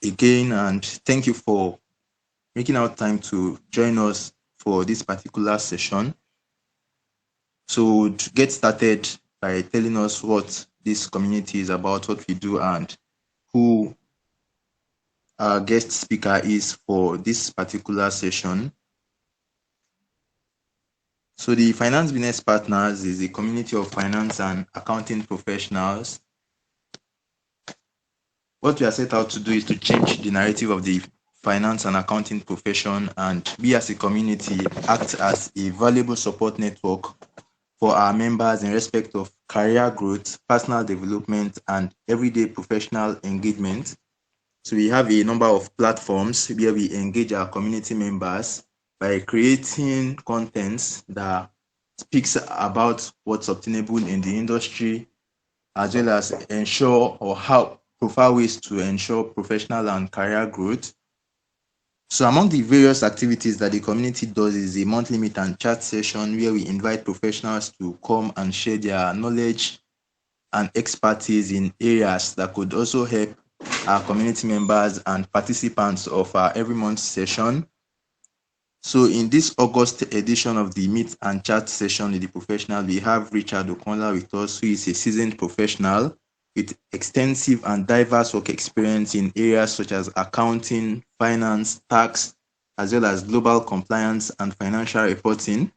again, and thank you for making out time to join us for this particular session. So, to get started by telling us what this community is about, what we do, and who our guest speaker is for this particular session. So, the Finance Business Partners is a community of finance and accounting professionals. What we are set out to do is to change the narrative of the finance and accounting profession, and we as a community act as a valuable support network for our members in respect of career growth, personal development, and everyday professional engagement. So we have a number of platforms where we engage our community members by creating content that speaks about what's obtainable in the industry, as well as ensure or how profile ways to ensure professional and career growth. So among the various activities that the community does is a monthly meet and chat session where we invite professionals to come and share their knowledge and expertise in areas that could also help our community members and participants of our every month session. So in this August edition of the Meet and Chat session with the professional, we have Richard Okonla with us, who is a seasoned professional with extensive and diverse work experience in areas such as accounting, finance, tax, as well as global compliance and financial reporting.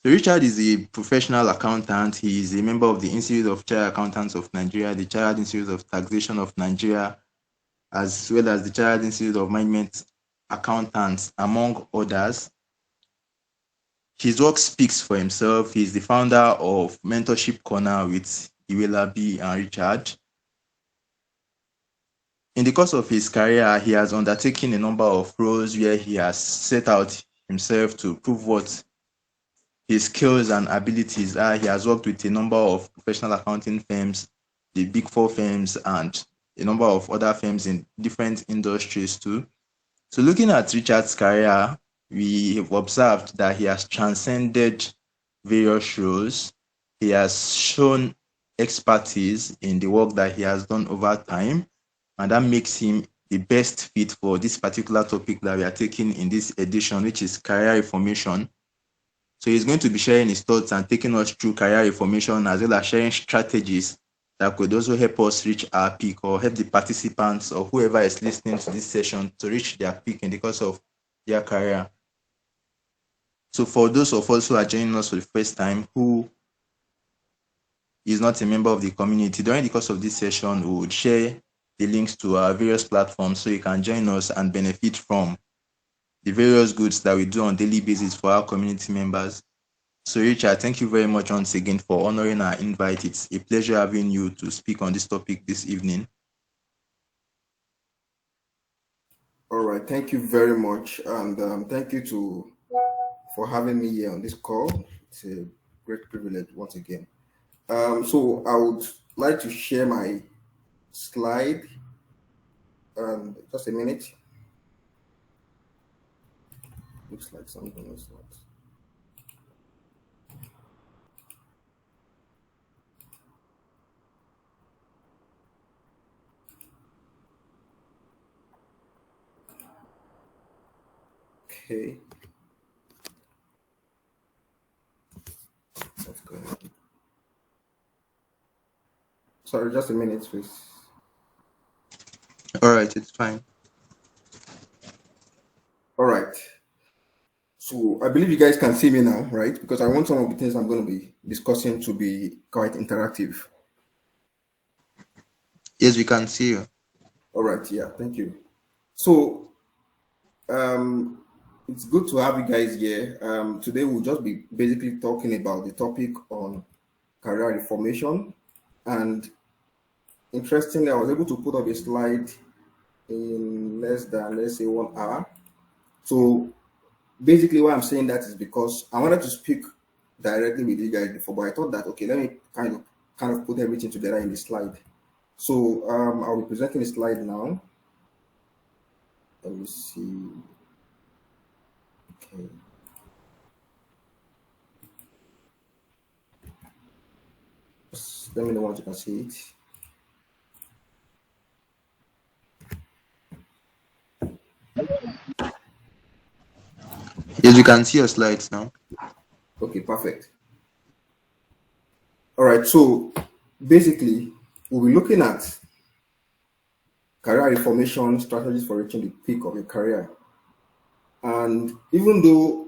So Richard is a professional accountant. He is a member of the Institute of Chartered Accountants of Nigeria, the Chartered Institute of Taxation of Nigeria, as well as the Chartered Institute of Management Accountants, among others. His work speaks for himself. He's the founder of Mentorship Corner with Iwela B and Richard. In the course of his career, he has undertaken a number of roles where he has set out himself to prove what his skills and abilities are. He has worked with a number of professional accounting firms, the big four firms, and a number of other firms in different industries too. So looking at Richard's career, we have observed that he has transcended various roles. He has shown expertise in the work that he has done over time, and that makes him the best fit for this particular topic that we are taking in this edition, which is career reformation. So he's going to be sharing his thoughts and taking us through career reformation, as well as sharing strategies that could also help us reach our peak, or help the participants or whoever is listening to this session to reach their peak in the course of their career. So for those of us who are joining us for the first time, who is not a member of the community, during the course of this session, we would share the links to our various platforms so you can join us and benefit from the various goods that we do on a daily basis for our community members. So Richard, thank you very much once again for honoring our invite. It's a pleasure having you to speak on this topic this evening. All right, thank you very much, and thank you for having me here on this call. It's a great privilege once again. So I would like to share my slide. Just a minute. Looks like something is not. Okay, let's go. Sorry, just a minute, please. All right, it's fine. All right. So I believe you guys can see me now, right? Because I want some of the things I'm going to be discussing to be quite interactive. Yes, we can see you. All right. Yeah. Thank you. So um, it's good to have you guys here. Today we'll just be basically talking about the topic on career reformation. And interestingly, I was able to put up a slide in less than, let's say, 1 hour. So basically, why I'm saying that is because I wanted to speak directly with you guys before, but I thought that okay, let me kind of put everything together in the slide. So I'll be presenting the slide now. Let me see. Okay. Just let me know once you can see it. Yes, we can see your slides now. Okay, perfect. All right, so basically, we'll be looking at career reformation strategies for reaching the peak of your career. And even though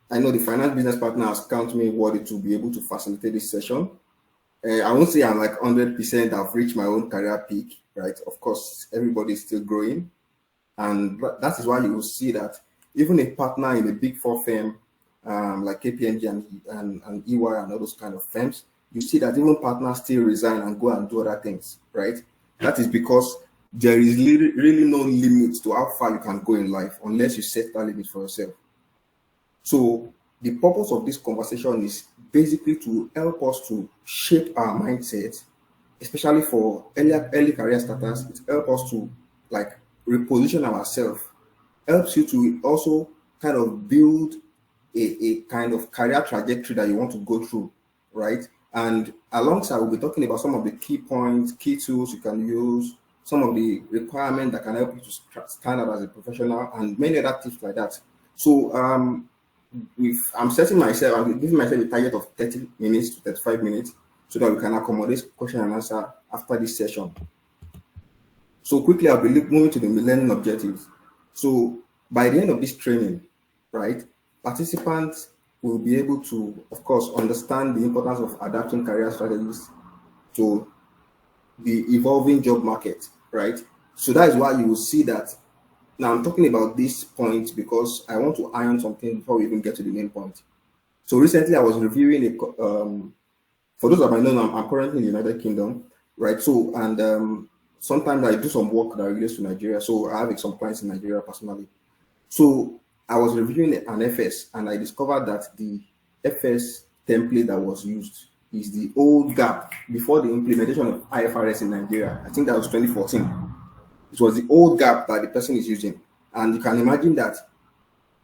I know the finance business partner has counted me worthy to be able to facilitate this session, I won't say I'm like 100% I've reached my own career peak, right? Of course, everybody is still growing. And that is why you will see that even a partner in a big four firm like KPMG and EY and all those kind of firms, you see that even partners still resign and go and do other things, right? That is because there is really no limit to how far you can go in life unless you set that limit for yourself. So the purpose of this conversation is basically to help us to shape our mindset, especially for early career starters. It helps us to like reposition ourselves, helps you to also kind of build a kind of career trajectory that you want to go through, right? And alongside, we'll be talking about some of the key points, key tools you can use, some of the requirements that can help you to stand out as a professional, and many other tips like that. So, if I'm setting myself, I'm giving myself a target of 30 minutes to 35 minutes so that we can accommodate question and answer after this session. So quickly, I'll be moving to the learning objectives. So by the end of this training, right, participants will be able to, of course, understand the importance of adapting career strategies to the evolving job market, right? So that is why you will see that. Now I'm talking about this point because I want to iron something before we even get to the main point. So recently, I was reviewing for those that might know, I'm currently in the United Kingdom, right? So, and sometimes I do some work that relates to Nigeria. So I have some clients in Nigeria personally. So I was reviewing an FS and I discovered that the FS template that was used is the old gap before the implementation of IFRS in Nigeria. I think that was 2014. It was the old gap that the person is using. And you can imagine that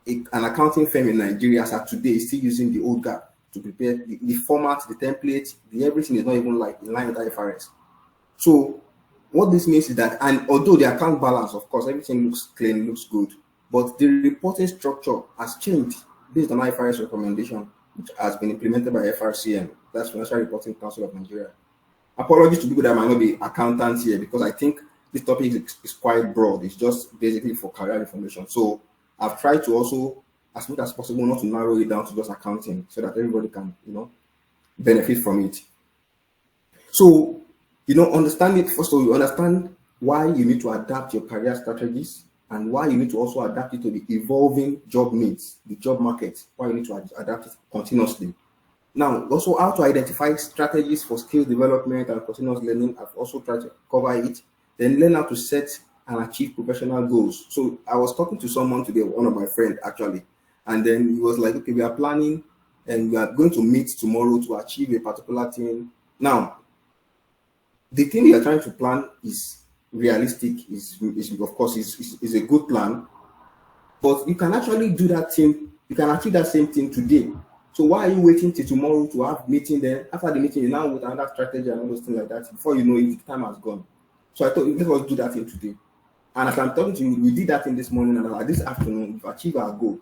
an accounting firm in Nigeria as of today is still using the old gap to prepare the format, the template, the everything is not even like in line with IFRS. So what this means is that, and although the account balance, of course, everything looks clean, looks good, but the reporting structure has changed based on IFRS recommendation, which has been implemented by FRCN, that's Financial Reporting Council of Nigeria. Apologies to people that might not be accountants here because I think this topic is quite broad. It's just basically for career information. So I've tried to also, as much as possible, not to narrow it down to just accounting so that everybody can, benefit from it. So, understand it. First of all, you understand why you need to adapt your career strategies and why you need to also adapt it to the evolving job needs, the job market, why you need to adapt it continuously. Now, also how to identify strategies for skill development and continuous learning. I've also tried to cover it. Then learn how to set and achieve professional goals. So I was talking to someone today, one of my friends actually, and then he was like, okay, we are planning and we are going to meet tomorrow to achieve a particular thing. Now, the thing we are trying to plan is realistic, is of course is a good plan, but you can actually do that thing, you can achieve that same thing today. So why are you waiting till tomorrow to have meeting? Then after the meeting, you now with another strategy and all those things like that. Before you know it, the time has gone. So I thought let us do that thing today. And as I'm talking to you, we did that thing this morning and this afternoon, we've achieved our goal.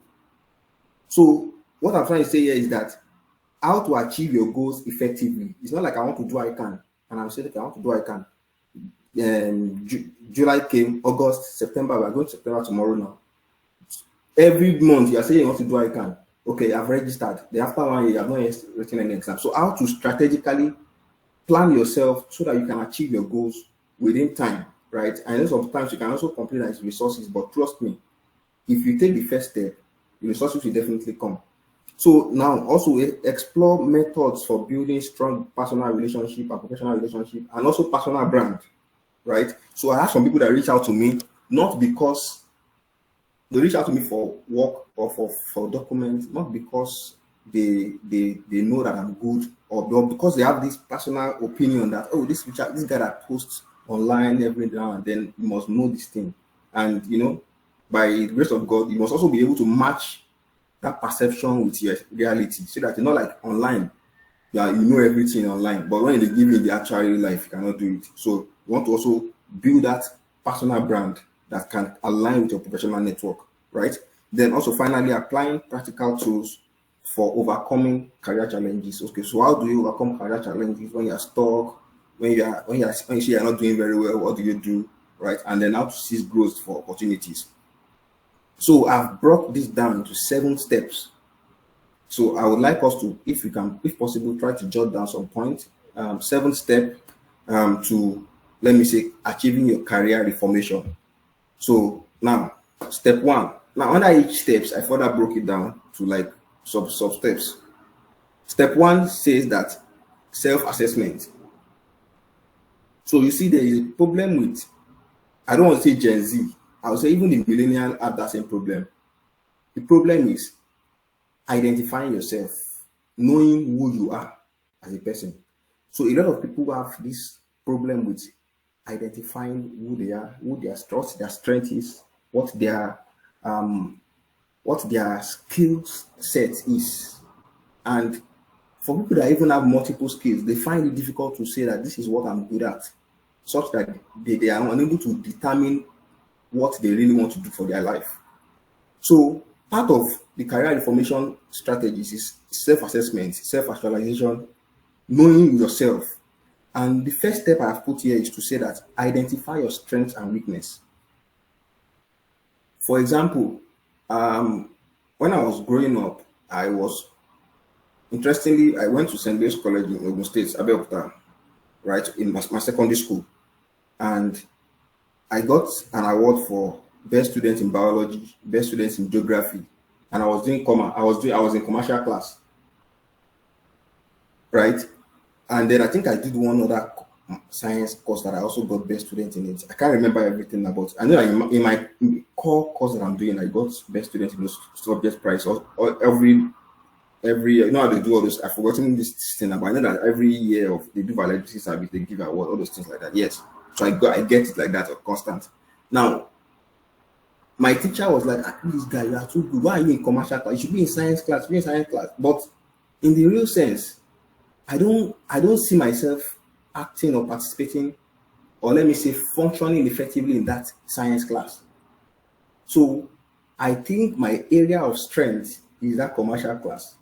So what I'm trying to say here is that how to achieve your goals effectively. It's not like I want to do I can, and I'm saying okay, I want to do I can. July came, August, September. We are going to September tomorrow now. Every month you are saying you want to do I can. Okay, I've registered. Then after 1 year, you have not yet written any exam. So how to strategically plan yourself so that you can achieve your goals within time, right? I know sometimes you can also complain that it's resources, but trust me, if you take the first step, the resources will definitely come. So now also explore methods for building strong personal relationship and professional relationship and also personal brand, right? So I have some people that reach out to me, not because they reach out to me for work or for documents, not because they know that I'm good or because they have this personal opinion that, oh, this guy that posts online every now and then, you must know this thing. And by the grace of God, you must also be able to match that perception with your reality so that you're not like online. Yeah, you know everything online, but when they give you the actual real life, you cannot do it. So you want to also build that personal brand that can align with your professional network, right? Then also finally applying practical tools for overcoming career challenges. Okay, so how do you overcome career challenges when you're stuck, when you see you're not doing very well, what do you do? Right? And then how to seize growth for opportunities. So I've brought this down into 7 steps. So I would like us to, if we can, if possible, try to jot down some points. 7 step to, let me say, achieving your career reformation. So now, step one. Now under each steps, I further broke it down to like sub steps. Step one says that self-assessment. So you see, there is a problem with, I don't want to say Gen Z, I would say even the millennial have that same problem. The problem is identifying yourself, knowing who you are as a person. So a lot of people have this problem with identifying who they are, who their strength is, um what their skills set is. And for people that even have multiple skills, they find it difficult to say that this is what I'm good at, such that they are unable to determine what they really want to do for their life. So part of the career reformation strategies is self-assessment, self-actualization, knowing yourself. And the first step I've put here is to say that identify your strengths and weakness. For example, when I was growing up, I went to St. Louis College in Ogun State, Abeokuta, right, in my secondary school. And I got an award for best student in biology, best students in geography, and I was in commercial class, right? And then I think I did one other science course that I also got best student in it. I can't remember everything about. I know in my core course that I'm doing, I got best student in those subject prize or every you know how they do all this. I've forgotten this thing, but I know that every year of they do validity service, they give award, all those things like that. Yes, so I get it like that, or constant. Now, my teacher was like, "Ah, this guy, you are too good. Why are you in commercial class? You should be in science class. Be in science class." But in the real sense, I don't see myself acting or participating, or let me say functioning effectively in that science class. So I think my area of strength is that commercial class.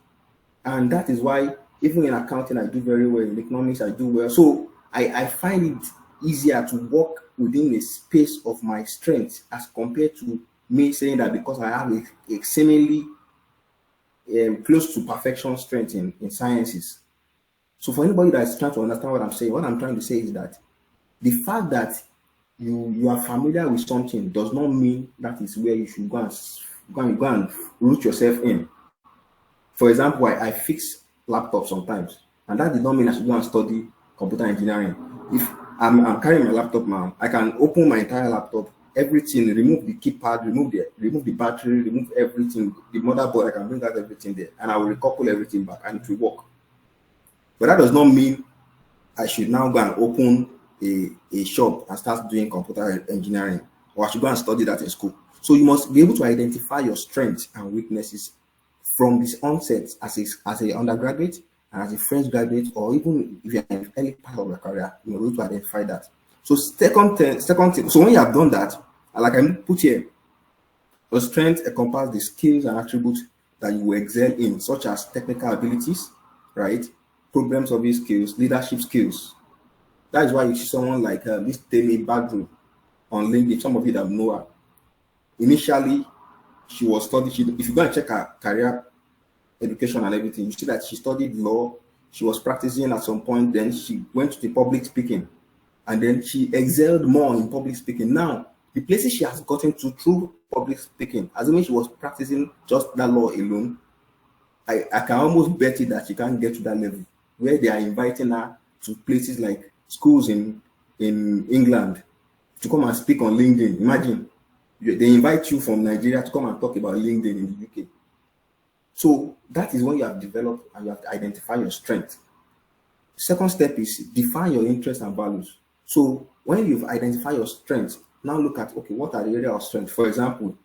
And that is why even in accounting I do very well, in economics I do well. So I find it easier to work within a space of my strength as compared to me saying that because I have a seemingly close to perfection strength in sciences. So for anybody that's trying to understand what I'm saying, what I'm trying to say is that the fact that you are familiar with something does not mean that is where you should go and root yourself in. For example, I fix laptops sometimes, and that did not mean I should go and study computer engineering. If I'm carrying my laptop now, I can open my entire laptop, everything, remove the keypad, remove the battery, remove everything, the motherboard. I can bring out everything there, and I will recouple everything back, and it will work. But that does not mean I should now go and open a shop and start doing computer engineering, or I should go and study that in school. So you must be able to identify your strengths and weaknesses from this onset as a undergraduate and as a fresh graduate, or even if you're in early part of your career, you're able to identify that. So second thing, so when you have done that, like I put here, your strength encompasses the skills and attributes that you will excel in, such as technical abilities, right? Problem solving skills, leadership skills. That is why you see someone like this Temi Badru on LinkedIn. Some of you that know her. Initially, she was studying. If you go and check her career, education, and everything, you see that she studied law. She was practicing at some point. Then she went to the public speaking, and then she excelled more in public speaking. Now, the places she has gotten to through public speaking, assuming she was practicing just that law alone, I can almost bet it that she can't get to that level where they are inviting her to places like schools in England to come and speak on LinkedIn. Imagine they invite you from Nigeria to come and talk about LinkedIn in the UK. So that is when you have developed and you have to identify your strength. Second step is define your interests and values. So when you've identified your strengths, now look at, okay, what are the areas of strength? For example,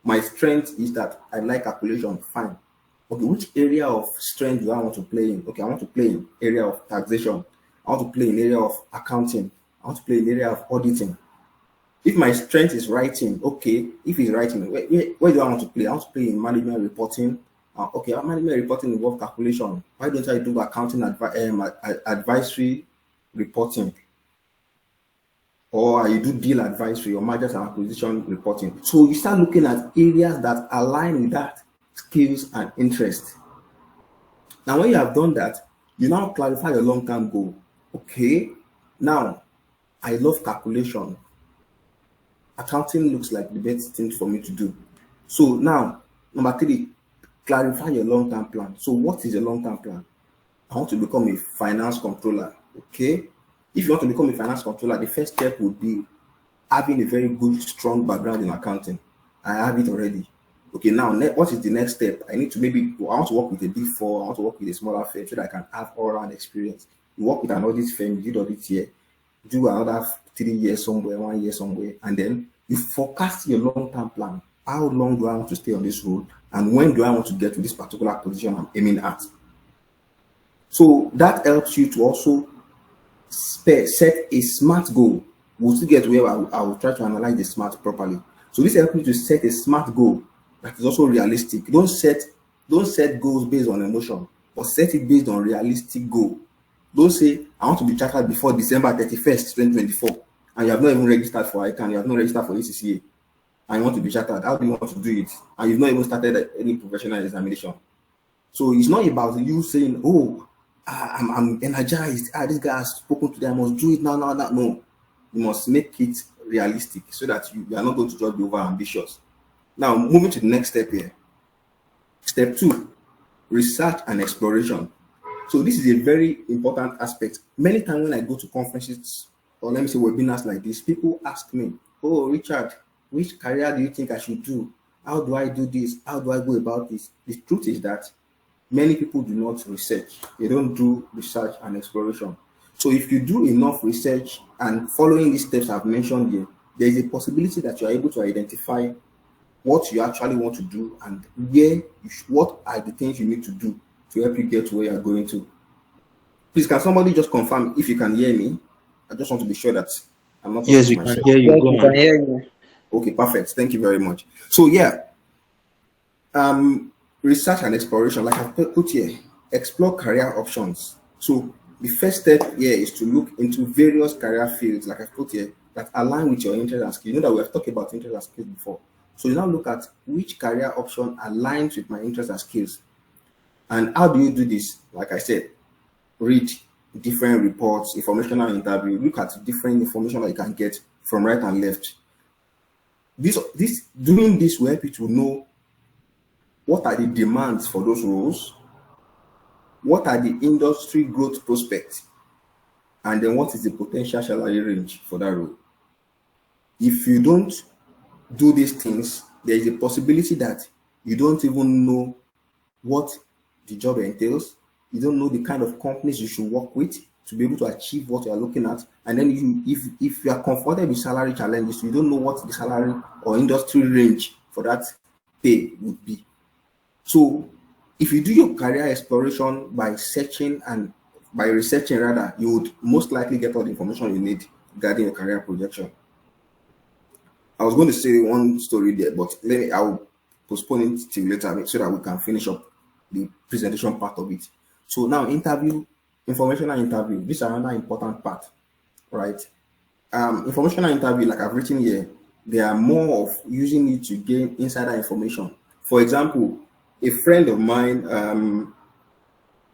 my strength is that I like calculation. Fine. Okay, which area of strength do I want to play in? Okay, I want to play in area of taxation. I want to play in area of accounting. I want to play in area of auditing. If my strength is writing, okay. If it's writing, where do I want to play? I want to play in management reporting. Okay, management reporting involves calculation. Why don't I do accounting advisory reporting? Or you do deal advisory or mergers and acquisition reporting. So you start looking at areas that align with that skills and interest. Now, when you have done that, you now clarify your long-term goal. Okay, now I love calculation. Accounting looks like the best thing for me to do. So now, number three, clarify your long-term plan. So what is your long-term plan? I want to become a finance controller. Okay. If you want to become a finance controller, the first step would be having a very good, strong background in accounting. I have it already. Okay, now what is the next step? I need to I want to work with a big four, I want to work with a smaller firm so that I can have all-round experience. You work with an audit firm, you did audit here, do another 3 years somewhere, 1 year somewhere, and then you forecast your long-term plan. How long do I want to stay on this road? And when do I want to get to this particular position I'm aiming at? So that helps you to also set a SMART goal. We'll still get where I will try to analyze the SMART properly. So this helps you to set a SMART goal that is also realistic. Don't set goals based on emotion, but set it based on realistic goal. Don't say, I want to be chartered before December 31st, 2024, and you have not even registered for ICANN, you have not registered for ACCA, and you want to be chartered. How do you want to do it? And you've not even started any professional examination. So it's not about you saying, oh, I'm energized. This guy has spoken to them. I must do it now. No, you must make it realistic so that you are not going to just be over ambitious. Now, moving to the next step here. Step 2, research and exploration. So this is a very important aspect. Many times when I go to conferences or let me say webinars like this, people ask me, oh, Richard, which career do you think I should do? How do I do this? How do I go about this? The truth is that many people do not research. They don't do research and exploration. So if you do enough research and following these steps I've mentioned here, there is a possibility that you are able to identify what you actually want to do and what are the things you need to do to help you get to where you're going to. Please, can somebody just confirm if you can hear me? I just want to be sure that I'm not talking Yes, to we can myself. hear you. Yes, Go we can on. hear you. Okay, perfect. Thank you very much. So yeah, research and exploration, like I've put here, explore career options. So the first step here is to look into various career fields, like I've put here, that align with your interest and skills. You know that we have talked about interest and skills before. So you now look at which career option aligns with my interest and skills. And how do you do this? Like I said, read different reports, informational interview, look at different information that you can get from right and left. Doing this will help you to know what are the demands for those roles, what are the industry growth prospects, and then what is the potential salary range for that role. If you don't do these things, there is a possibility that you don't even know what the job entails. You don't know the kind of companies you should work with to be able to achieve what you are looking at. And then if you are confronted with salary challenges, you don't know what the salary or industry range for that pay would be. So if you do your career exploration by researching rather, you would most likely get all the information you need regarding your career projection. I was going to say one story there, but I'll postpone it till later so that we can finish up the presentation part of it. So now informational interview. This is another important part, right? Informational interview, like I've written here, they are more of using it to gain insider information. For example, a friend of mine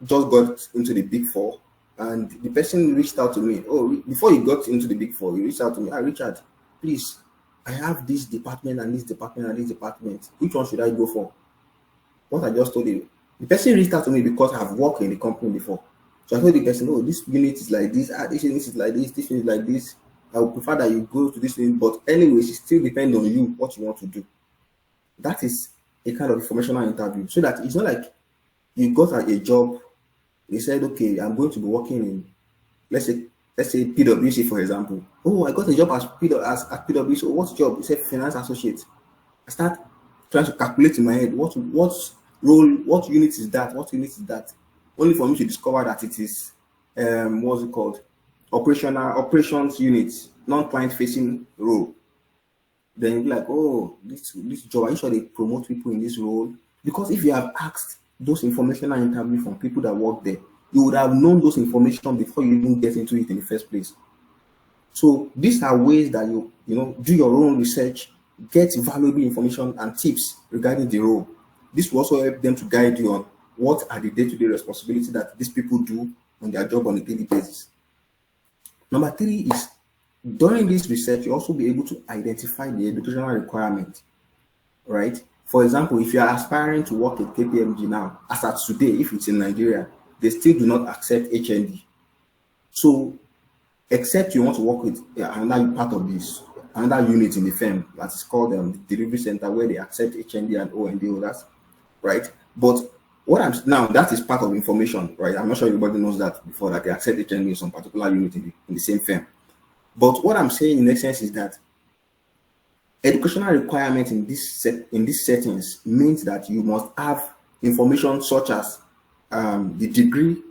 just got into the Big Four, and the person reached out to me. Oh, before he got into the Big Four, he reached out to me. Richard, please, I have this department and this department and this department. Which one should I go for? What I just told you. The person reached out to me because I've worked in the company before. So I told the person, oh, this unit is like this, this unit is like this unit is like this. I would prefer that you go to this unit, but anyways, it still depends on you what you want to do. That is a kind of informational interview. So that it's not like you got a job, they said, okay, I'm going to be working in, let's say PwC, for example. Oh, I got a job at PwC. So what job? He said finance associate. I start trying to calculate in my head what role, what unit is that? What unit is that? Only for me to discover that it is what's it called? Operations unit, non-client facing role. Then you'll be like, oh, this job, are you sure they promote people in this role? Because if you have asked those informational interview from people that work there, you would have known those information before you even get into it in the first place. So these are ways that you do your own research, get valuable information and tips regarding the role. This will also help them to guide you on what are the day-to-day responsibilities that these people do on their job on a daily basis. Number three is during this research, you also be able to identify the educational requirement, right? For example, if you are aspiring to work at KPMG now, as at today, if it's in Nigeria, they still do not accept HND. So except you want to work with another part of this, another unit in the firm that is called the delivery center, where they accept HND and OND holders, right? But what I'm now, that is part of information, right? I'm not sure everybody knows that before, that they accept HND in some particular unit in the same firm. But what I'm saying in essence is that educational requirement in these settings means that you must have information such as the degree,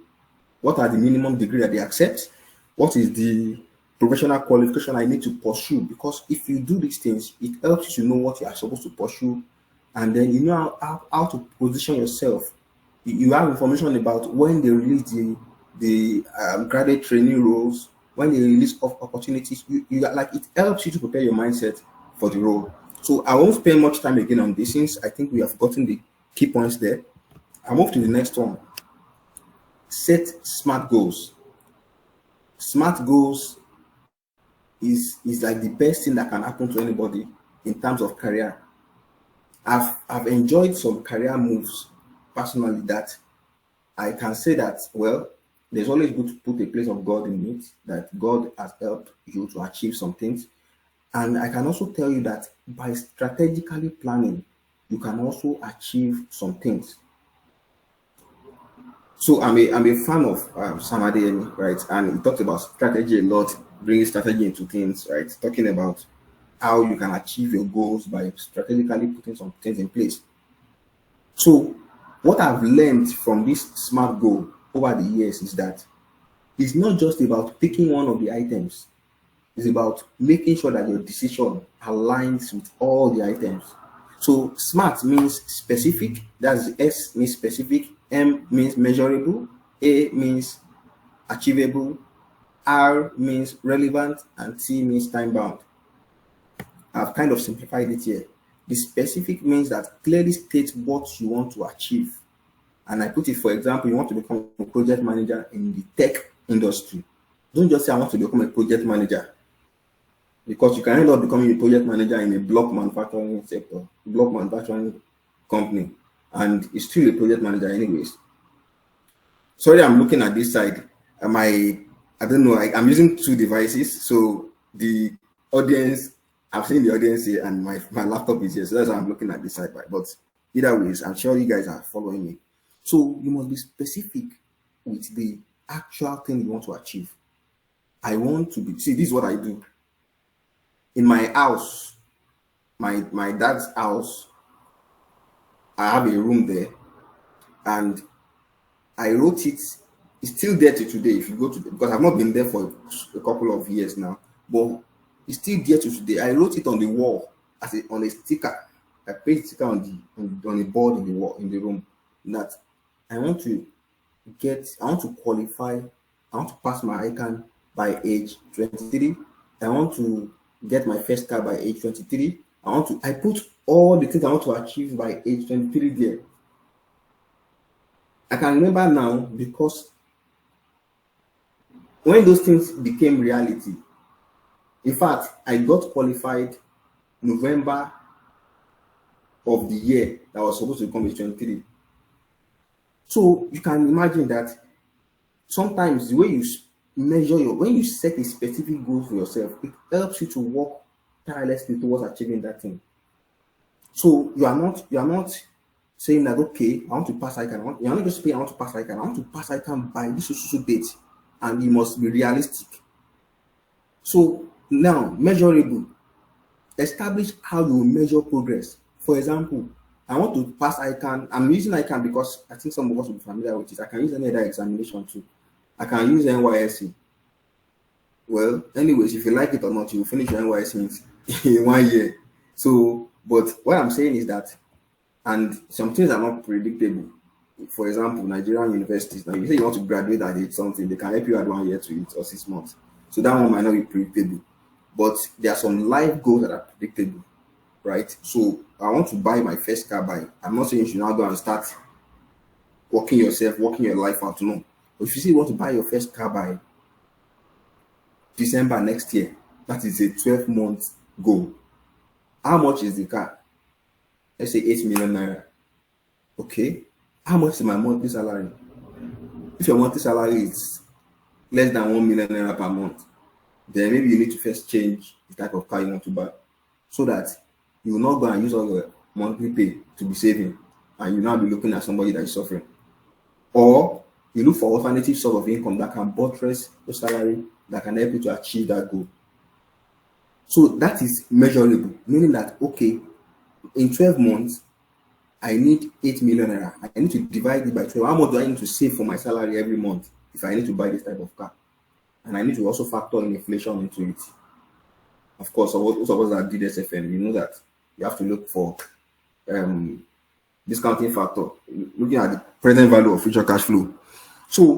what are the minimum degree that they accept, what is the professional qualification I need to pursue, because if you do these things, it helps you to know what you are supposed to pursue, and then you know how to position yourself. You have information about when they release the graduate training roles, when they release opportunities. Like, it helps you to prepare your mindset for the role. So I won't spend much time again on this, since I think we have gotten the key points there. I'll move to the next one. Set smart goals. Smart goals is like the best thing that can happen to anybody in terms of career. I've enjoyed some career moves personally that I can say that, well, there's always good to put a place of God in it, that God has helped you to achieve some things. And I can also tell you that by strategically planning, you can also achieve some things. So I'm a fan of Sam Adeyemi, right? And he talks about strategy a lot, bringing strategy into things, right? Talking about how you can achieve your goals by strategically putting some things in place. So what I've learned from this smart goal over the years is that it's not just about picking one of the items. It's about making sure that your decision aligns with all the items. So SMART means specific. That's S means specific, M means measurable, A means achievable, R means relevant, and T means time bound. I've kind of simplified it here. The specific means that clearly states what you want to achieve. And I put it, for example, you want to become a project manager in the tech industry. Don't just say I want to become a project manager, because you can end up becoming a project manager in a block manufacturing sector, block manufacturing company, and it's still a project manager anyways. Sorry, I'm looking at this side. I don't know, I'm using two devices, so the audience, I've seen the audience here, and my laptop is here, so that's why I'm looking at this side. But either ways, I'm sure you guys are following me. So you must be specific with the actual thing you want to achieve. I want to be, see, this is what I do. In my house, my dad's house, I have a room there, and I wrote it. It's still there to today. If you go to, because I've not been there for a couple of years now, but it's still there to today. I wrote it on the wall on a sticker. I pasted sticker on the board in the wall in the room, that I want to qualify. I want to pass my ICANN by age 23. I want to get my first car by age 23. I put all the things I want to achieve by age 23 there. I can remember now, because when those things became reality, in fact, I got qualified November of the year that I was supposed to become age 23. So you can imagine that sometimes the way you measure when you set a specific goal for yourself, it helps you to work tirelessly towards achieving that thing. So you are not saying that, okay, I want to pass ICANN. You're not just saying I want to pass ICANN. I want to pass ICANN by this social date, and you must be realistic. So now, measurable. Establish how you measure progress. For example, I want to pass ICANN. I'm using ICANN because I think some of us will be familiar with it. I can use any other examination too. I can use NYSC. Well, anyways, if you like it or not, you will finish your NYSC in 1 year. So, but what I'm saying is that, and some things are not predictable. For example, Nigerian universities, now you say you want to graduate at age something, they can help you add 1 year to it or 6 months. So that one might not be predictable. But there are some life goals that are predictable, right? So I want to buy my first car by, I'm not saying you should now go and start working yourself, working your life out. No. But if you say you want to buy your first car by December next year, that is a 12-month goal. How much is the car? Let's say 8 million naira. Okay. How much is my monthly salary? If your monthly salary is less than 1 million naira per month, then maybe you need to first change the type of car you want to buy so that you will not go and use all your monthly pay to be saving and you now be looking at somebody that is suffering. Or you look for alternative source of income that can buttress your salary, that can help you to achieve that goal. So that is measurable, meaning that, okay, in 12 months, I need 8 million naira. I need to divide it by 12. How much do I need to save for my salary every month if I need to buy this type of car? And I need to also factor in inflation into it. Of course, those of us that did SFM, you know that you have to look for um, discounting factor, looking at the present value of future cash flow. So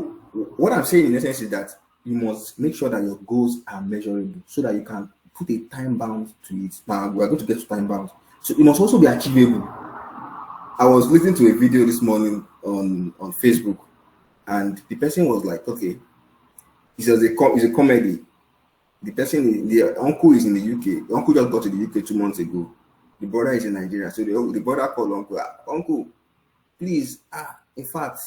what I'm saying in essence is that you must make sure that your goals are measurable so that you can put a time bound to it. Now we are going to get to time bound. So it must also be achievable. I was listening to a video this morning on Facebook, and the person was like, okay, it's a comedy. The person, the uncle is in the UK. The uncle just got to the UK 2 months ago. The brother is in Nigeria. So the brother called uncle, uncle, please, in fact,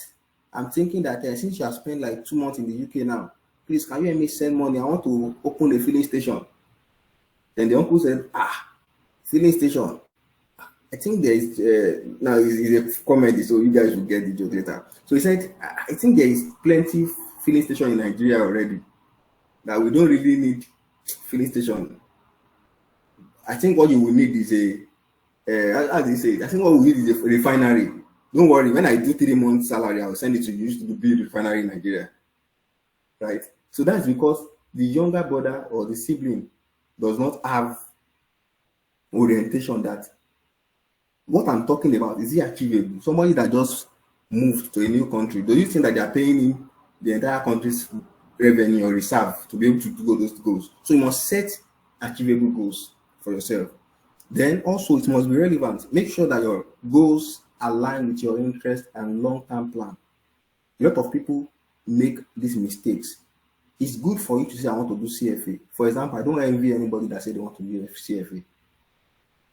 I'm thinking that since you have spent like 2 months in the UK now, please, can you help me send money? I want to open a filling station. Then the uncle said, filling station. I think there is, now it's a comedy, so you guys will get the joke later. So he said, I think there is plenty filling station in Nigeria already, that we don't really need filling station. I think what you will need is how do you say it? I think what we need is a refinery. Don't worry, when I do 3 months salary, I will send it to you to build a refinery in Nigeria. Right? So that's because the younger brother or the sibling does not have orientation that what I'm talking about is it achievable? Somebody that just moved to a new country, do you think that they are paying him the entire country's revenue or reserve to be able to do those goals? So you must set achievable goals for yourself. Then also it must be relevant. Make sure that your goals align with your interest and long-term plan. A lot of people make these mistakes. It's good for you to say, I want to do CFA. For example, I don't envy anybody that say they want to do CFA.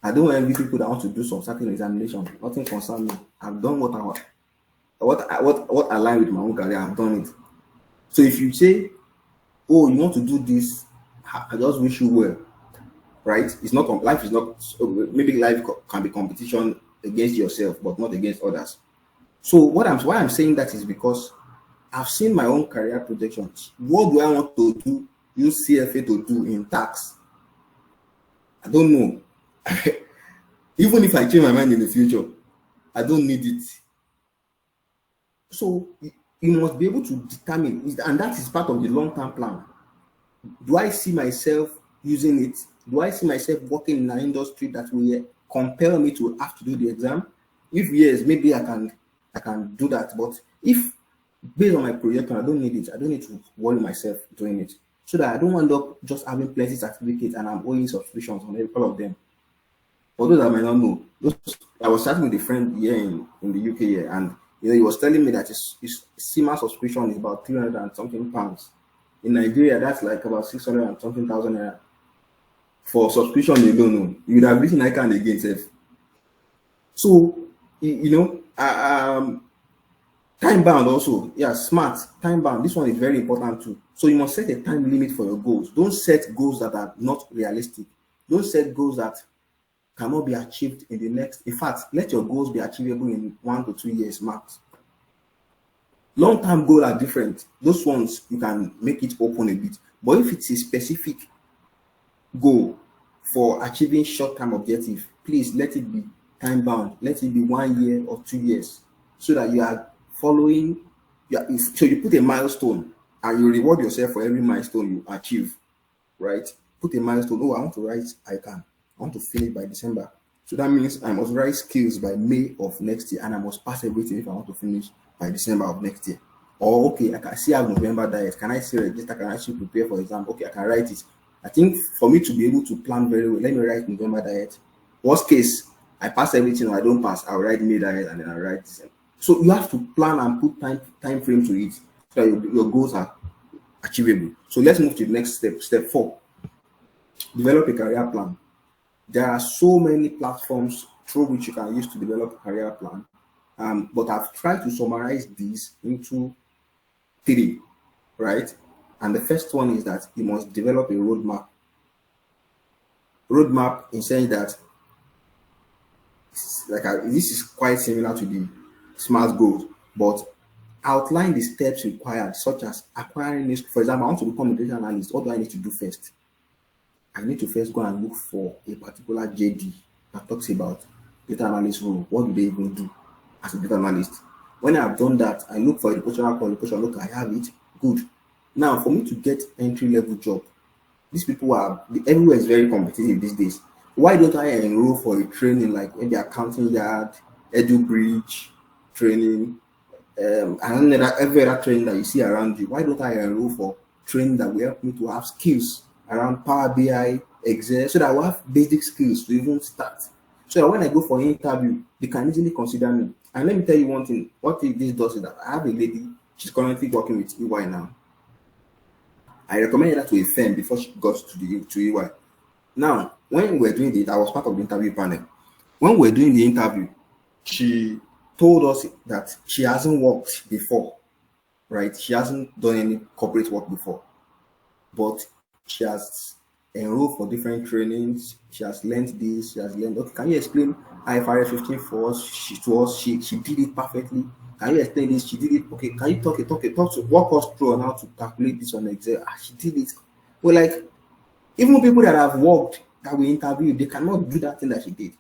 I don't envy people that want to do some certain examination. Nothing concerns me. I've done what align with my own career. I've done it. So if you say, oh, you want to do this, I just wish you well. Right? It's not life is not maybe life can be competition against yourself, but not against others. So why I'm saying that is because I've seen my own career projections. What do I want to do? Use CFA to do in tax? I don't know. Even if I change my mind in the future, I don't need it. So you must be able to determine, and that is part of the long-term plan. Do I see myself using it? Do I see myself working in an industry that will compel me to have to do the exam? If yes, maybe I can do that. But if based on my projection, I don't need it. I don't need to worry myself doing it, so that I don't end up just having plenty certificates and I'm owing subscriptions on all of them. For those that might not know, I was chatting with a friend here in the UK here, and he was telling me that his SEMA subscription is about 300 and something pounds. In Nigeria, that's like about 600 and something thousand naira. For subscription, they don't know. You would have written I can again, self. So, time bound also. Yeah, smart, time bound. This one is very important too. So you must set a time limit for your goals. Don't set goals that are not realistic. Don't set goals that cannot be achieved in the next. In fact, let your goals be achievable in 1 to 2 years max. Long-term goals are different. Those ones you can make it open a bit. But if it's a specific goal for achieving short-term objective, please let it be time bound. Let it be 1 year or 2 years, so that you are following. So you put a milestone and you reward yourself for every milestone you achieve. Right? Put a milestone. Oh, I want to write I can. I want to finish by December. So that means I must write skills by May of next year, and I must pass everything if I want to finish by December of next year. Or okay, I can still have November diet. Can I still register? Can I still prepare for exam? Okay, I can write it. I think for me to be able to plan very well, let me write November diet. Worst case, I pass everything or I don't pass, I'll write May diet and then I'll write December. So you have to plan and put time frame to it so that your goals are achievable. So let's move to the next step. Step 4. Develop a career plan. There are so many platforms through which you can use to develop a career plan. But I've tried to summarize these into 3, right? And the first one is that you must develop a roadmap. Roadmap in saying that this is quite similar to the SMART goals, but outline the steps required, such as acquiring this. For example, I want to become a data analyst. What do I need to do first? I need to first go and look for a particular JD that talks about data analyst role. What do they even do as a data analyst? When I've done that, I look for educational qualification. Look, I have it. Good. Now, for me to get entry-level job, these people everywhere is very competitive these days. Why don't I enroll for a training like maybe accounting yard, edu bridge training, and every other training that you see around you? Why don't I enroll for training that will help me to have skills around Power BI, Excel, so that I will have basic skills to even start? So that when I go for an interview, they can easily consider me. And let me tell you one thing, what this does is that I have a lady, she's currently working with EY now. I recommended her to a firm before she got to EY. Now, when we were doing it, I was part of the interview panel. When we were doing the interview, she told us that she hasn't worked before, right? She hasn't done any corporate work before, but she has enrolled for different trainings. She has learned this. She has learned. Okay, can you explain IFRS 15 for us? She did it perfectly. Can you explain this? She did it. Okay, can you walk us through on how to calculate this on Excel? She did it. Well, like, even people that have worked that we interviewed, they cannot do that thing that she did.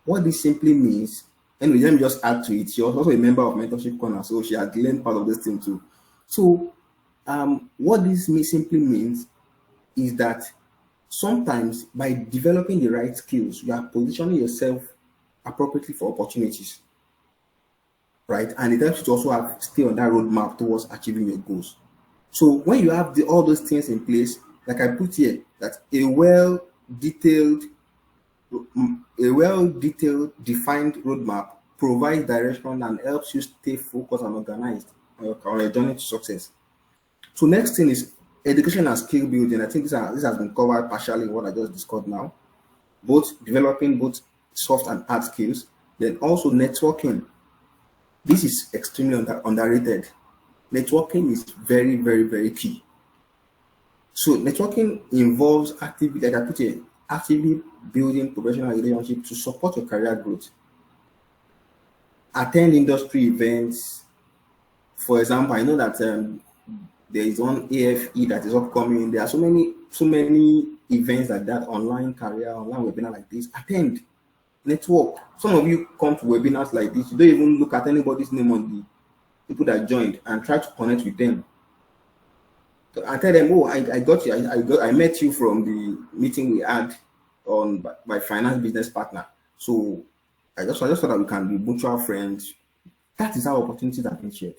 What this simply means, anyway, let me just add to it. She was also a member of Mentorship Corner, so she had learned part of this thing too. So, what this simply means is that sometimes by developing the right skills, you are positioning yourself appropriately for opportunities, right? And it helps you to also stay on that roadmap towards achieving your goals. So when you have all those things in place, like I put here, that a well-detailed, defined roadmap provides direction and helps you stay focused and organized on your journey to success. So next thing is education and skill building. I think this has been covered partially in what I just discussed now. Both developing both soft and hard skills. Then also networking. This is extremely underrated. Networking is very, very, very key. So networking involves actively building professional relationships to support your career growth. Attend industry events. For example, I know that there is one AFE that is upcoming. There are so many events like that, online webinar like this. Attend, network. Some of you come to webinars like this, you don't even look at anybody's name on the people that joined and try to connect with them. So I tell them, oh, I got you. I met you from the meeting we had on my finance business partner. So I just thought that we can be mutual friends. That is how opportunities have been shared.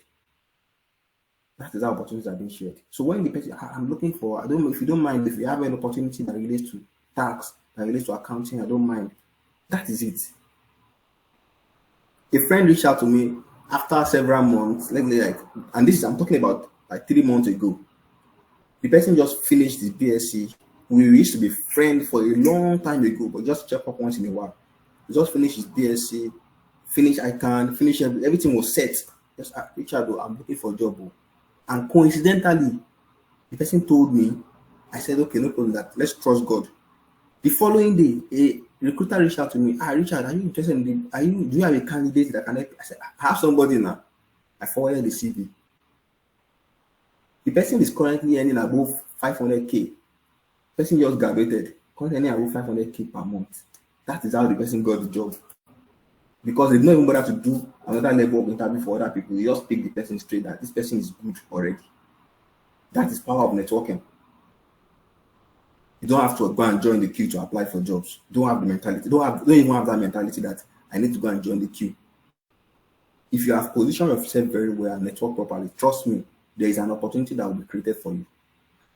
So when the person, I'm looking for, I don't know if you don't mind, if you have an opportunity that relates to tax, that relates to accounting, I don't mind. That is it. A friend reached out to me after several months, and I'm talking about like 3 months ago. The person just finished his BSc. We used to be friends for a long time ago, but just check up once in a while. He just finished his BSc, finished ICANN, finished everything was set. Just Richard, I'm looking for a job. And coincidentally, the person told me, I said, okay, no problem, let's trust God. The following day, a recruiter reached out to me. Richard, are you interested in do you have a candidate that can help? I said, I have somebody now. I forwarded the CV. The person is currently earning above 500K. The person just graduated, currently earning above 500K per month. That is how the person got the job. Because they don't even bother to do another level of interview for other people. You just pick the person straight that this person is good already. That is power of networking. You don't have to go and join the queue to apply for jobs. Don't have the mentality. Don't even have that mentality that I need to go and join the queue. If you have positioned yourself very well and network properly, trust me, there is an opportunity that will be created for you.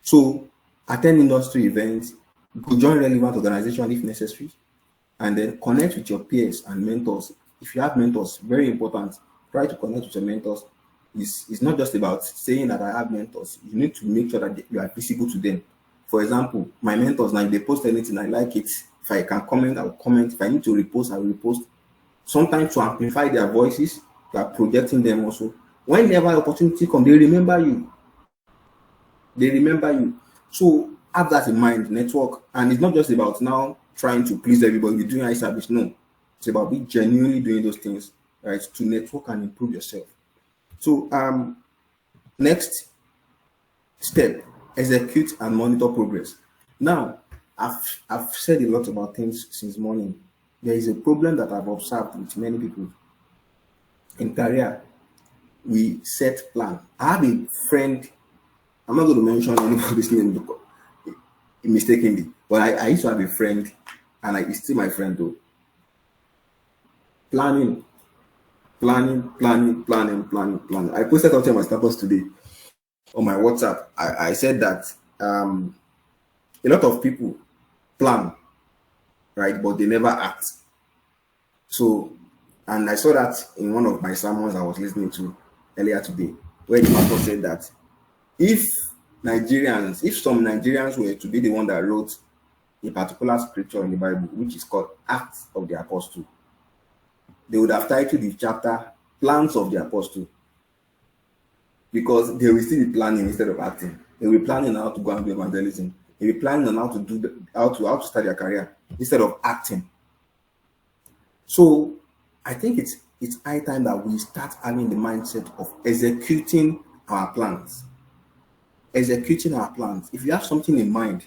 So attend industry events, go join relevant organization if necessary, and then connect with your peers and mentors. If you have mentors, very important, try to connect with your mentors. It's not just about saying that I have mentors. You need to make sure that you are visible to them. For example, my mentors, now if they post anything, I like it. If I can comment, I will comment. If I need to repost, I will repost. Sometimes to amplify their voices, you are projecting them also. Whenever opportunity comes, they remember you. They remember you. So have that in mind, network. And it's not just about now trying to please everybody, you're doing eye service. No. It's about be genuinely doing those things, right? To network and improve yourself. So next step, execute and monitor progress. Now, I've said a lot about things since morning. There is a problem that I've observed with many people in career. We set plan. I have a friend. I'm not going to mention anybody's name because mistakenly, but I used to have a friend, and he's still my friend though. Planning, planning. I posted something on my status today on my WhatsApp. I said that a lot of people plan, right, but they never act. So, and I saw that in one of my sermons I was listening to earlier today, where the pastor said that if if some Nigerians were to be the one that wrote a particular scripture in the Bible, which is called Acts of the Apostle, they would have titled the chapter Plans of the Apostle, because they will still be planning instead of acting. They will be planning on how to go and do evangelism. They will be planning on how to how to start their career instead of acting. So I think it's high time that we start having the mindset of executing our plans. Executing our plans. If you have something in mind,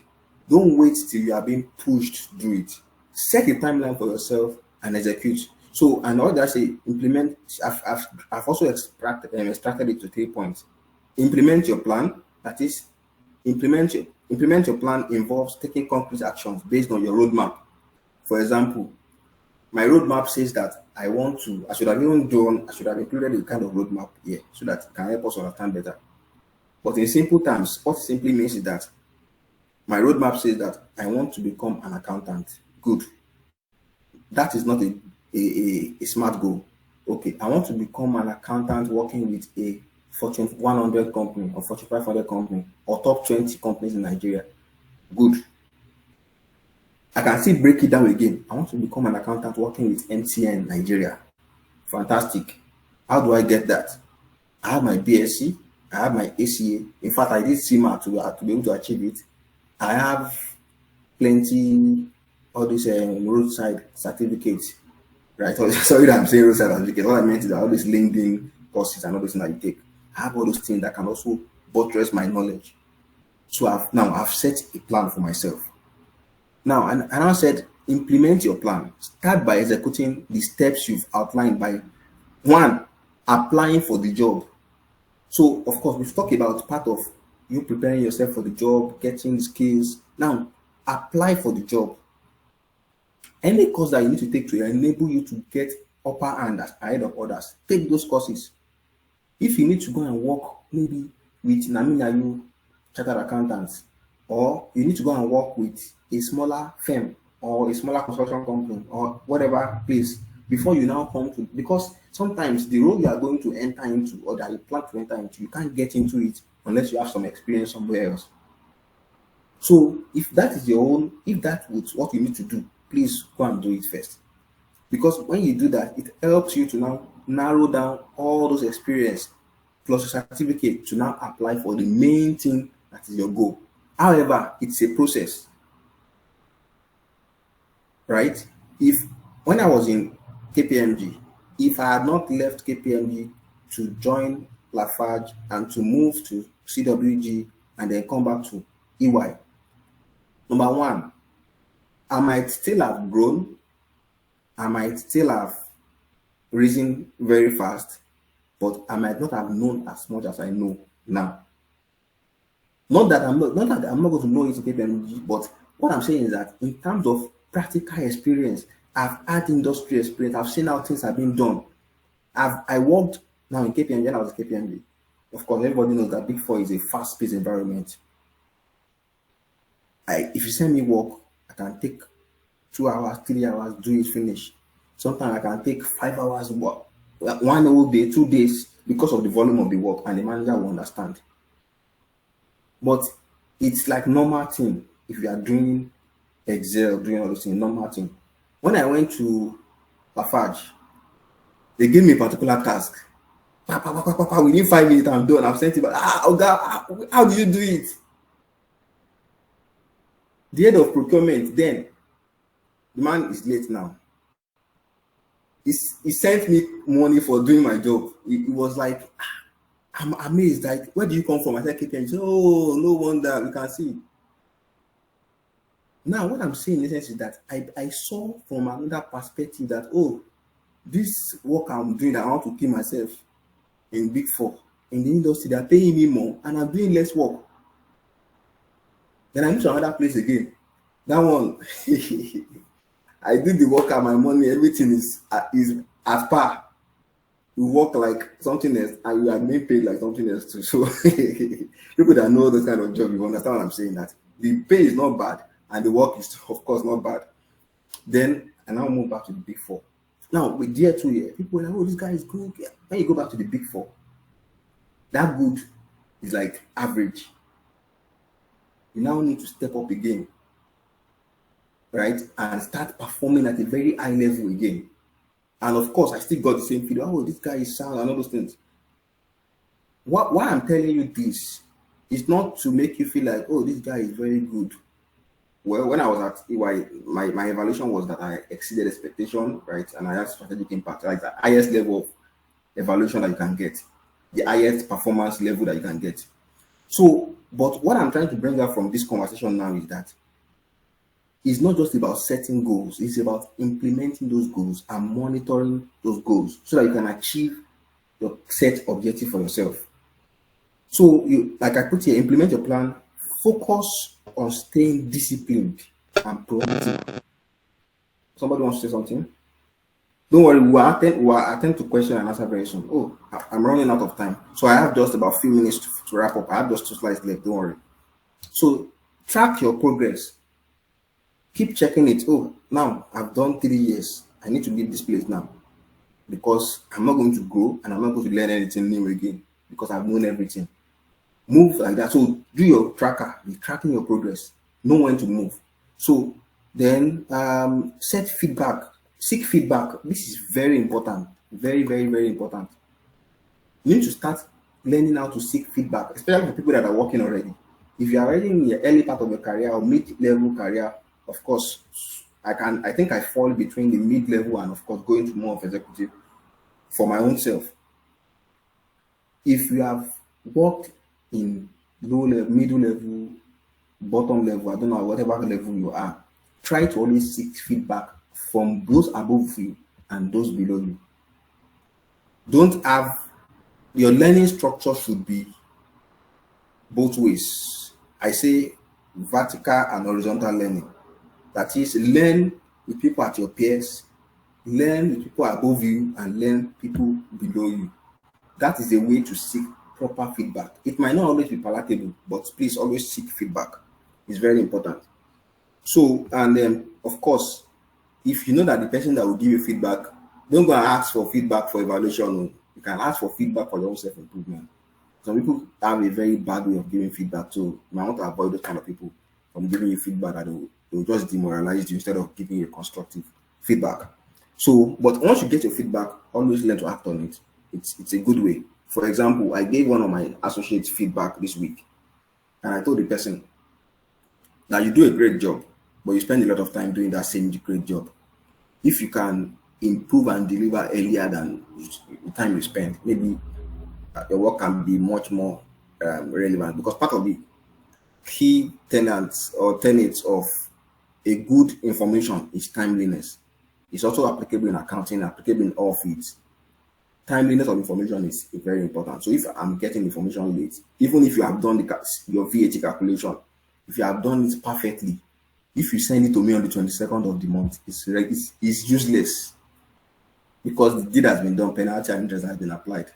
don't wait till you are being pushed to do it. Set a timeline for yourself and execute. So, and all that say implement. I've also extracted it to 3 points. Implement your plan. That is, implement your plan involves taking concrete actions based on your roadmap. For example, my roadmap says that I should have included a kind of roadmap here so that it can help us understand better. But in simple terms, what it simply means is that my roadmap says that I want to become an accountant. Good. That is not a smart goal. Okay, I want to become an accountant working with a Fortune 100 company or Fortune 500 company or top 20 companies in Nigeria. Good. I can still break it down again. I want to become an accountant working with MTN Nigeria. Fantastic. How do I get that? I have my BSc, I have my ACA. In fact, I did CMA to be able to achieve it. I have plenty all these roadside certificates, right? Sorry that I'm saying roadside certificates. What I meant is that all these LinkedIn courses and all those things that you take. I have all those things that can also buttress my knowledge. So I've set a plan for myself. Now, and I said, implement your plan. Start by executing the steps you've outlined by one, applying for the job. So, of course, we've talked about part of you preparing yourself for the job, getting skills. Now, apply for the job. Any course that you need to take to enable you to get upper hand ahead of others, take those courses. If you need to go and work maybe with Naminayu chartered accountants, or you need to go and work with a smaller firm or a smaller construction company or whatever place before you now come to, because sometimes the role you are going to enter into or that you plan to enter into, you can't get into it unless you have some experience somewhere else. So if that is your own, if that is what you need to do, please go and do it first. Because when you do that, it helps you to now narrow down all those experience plus a certificate to now apply for the main thing that is your goal. However, it's a process, right? If when I was in KPMG, if I had not left KPMG to join Lafarge and to move to CWG and then come back to EY, number one, I might still have grown, I might still have risen very fast, but I might not have known as much as I know now. Not that I'm not going to know it in KPMG, but What I'm saying is that in terms of practical experience, I've had industry experience. I've seen how things have been done. I worked now in KPMG when I was at KPMG. Of course, everybody knows that Big Four is a fast-paced environment. If you send me work, I can take 2 hours, 3 hours, do it finish. Sometimes I can take 5 hours work, 1 whole day, 2 days, because of the volume of the work, and the manager will understand. But it's like normal thing if you are doing Excel, doing all those things, normal thing. When I went to Lafarge, they gave me a particular task. Pa, pa, pa, pa, pa, pa, within 5 minutes, I'm done. I've sent it back. Oh God, how do you do it? The head of procurement, then the man is late now. He sent me money for doing my job. It was like, I'm amazed. Like, where do you come from? I said, KPM. He said, oh, no wonder. We can see. Now, what I'm saying in essence is that I saw from another perspective that, oh, this work I'm doing, I want to kill myself in Big Four. In the industry, they're paying me more and I'm doing less work. Then I move to another place again. That one, I did the work and my money, everything is at par. You work like something else and you are being paid like something else too. So people that know this kind of job, you understand what I'm saying, that the pay is not bad and the work is of course not bad. Then I now move back to the Big Four. Now with year 2 year, people are like, oh, this guy is good. Yeah. When you go back to the Big Four, that good is like average. You now need to step up again, right? And start performing at a very high level again. And of course, I still got the same feeling. Oh, this guy is sound and all those things. Why I'm telling you this is not to make you feel like, oh, this guy is very good. Well, when I was at EY, my evaluation was that I exceeded expectation, right? And I had strategic impact, like the highest level of evaluation that you can get, the highest performance level that you can get. So, but what I'm trying to bring out from this conversation now is that it's not just about setting goals, it's about implementing those goals and monitoring those goals so that you can achieve your set objective for yourself. So, you, like I put here, implement your plan, focus on staying disciplined and proactive. Somebody wants to say something? Don't worry, we'll attend to question and answer very soon. Oh, I'm running out of time. So I have just about a few minutes to wrap up. I have just 2 slides left, don't worry. So track your progress. Keep checking it. Oh, now I've done 3 years. I need to leave this place now because I'm not going to grow and I'm not going to learn anything new again because I've known everything. Move like that. So do your tracker, be tracking your progress, know when to move. So then set feedback, seek feedback. This is very important, very, very, very important. You need to start learning how to seek feedback, especially for people that are working already. If you are already in the early part of your career or mid-level career, of course, I think I fall between the mid-level and of course going to more of executive for my own self. If you have worked in low level, middle level, bottom level, I don't know, whatever level you are, try to always seek feedback from those above you and those below you. Don't have your learning structure should be both ways. I say vertical and horizontal learning. That is, learn with people at your peers, learn with people above you, and learn people below you. That is a way to seek proper feedback. It might not always be palatable, but please always seek feedback. It's very important. So, and then of course, if you know that the person that will give you feedback, don't go and ask for feedback for evaluation. You can ask for feedback for your own self-improvement. Some people have a very bad way of giving feedback, so you might want to avoid those kind of people from giving you feedback that will just demoralize you instead of giving you constructive feedback. So, but once you get your feedback, always learn to act on it. It's a good way. For example, I gave one of my associates feedback this week, and I told the person that you do a great job, but you spend a lot of time doing that same great job. If you can improve and deliver earlier than the time you spend, maybe your work can be much more relevant, because part of the key tenets or tenets of a good information is timeliness. It's also applicable in accounting, applicable in all fields. Timeliness of information is very important. So if I'm getting information late, even if you have done your VAT calculation, if you have done it perfectly, If you send it to me on the 22nd of the month, it's useless because the deed has been done, penalty and interest has been applied.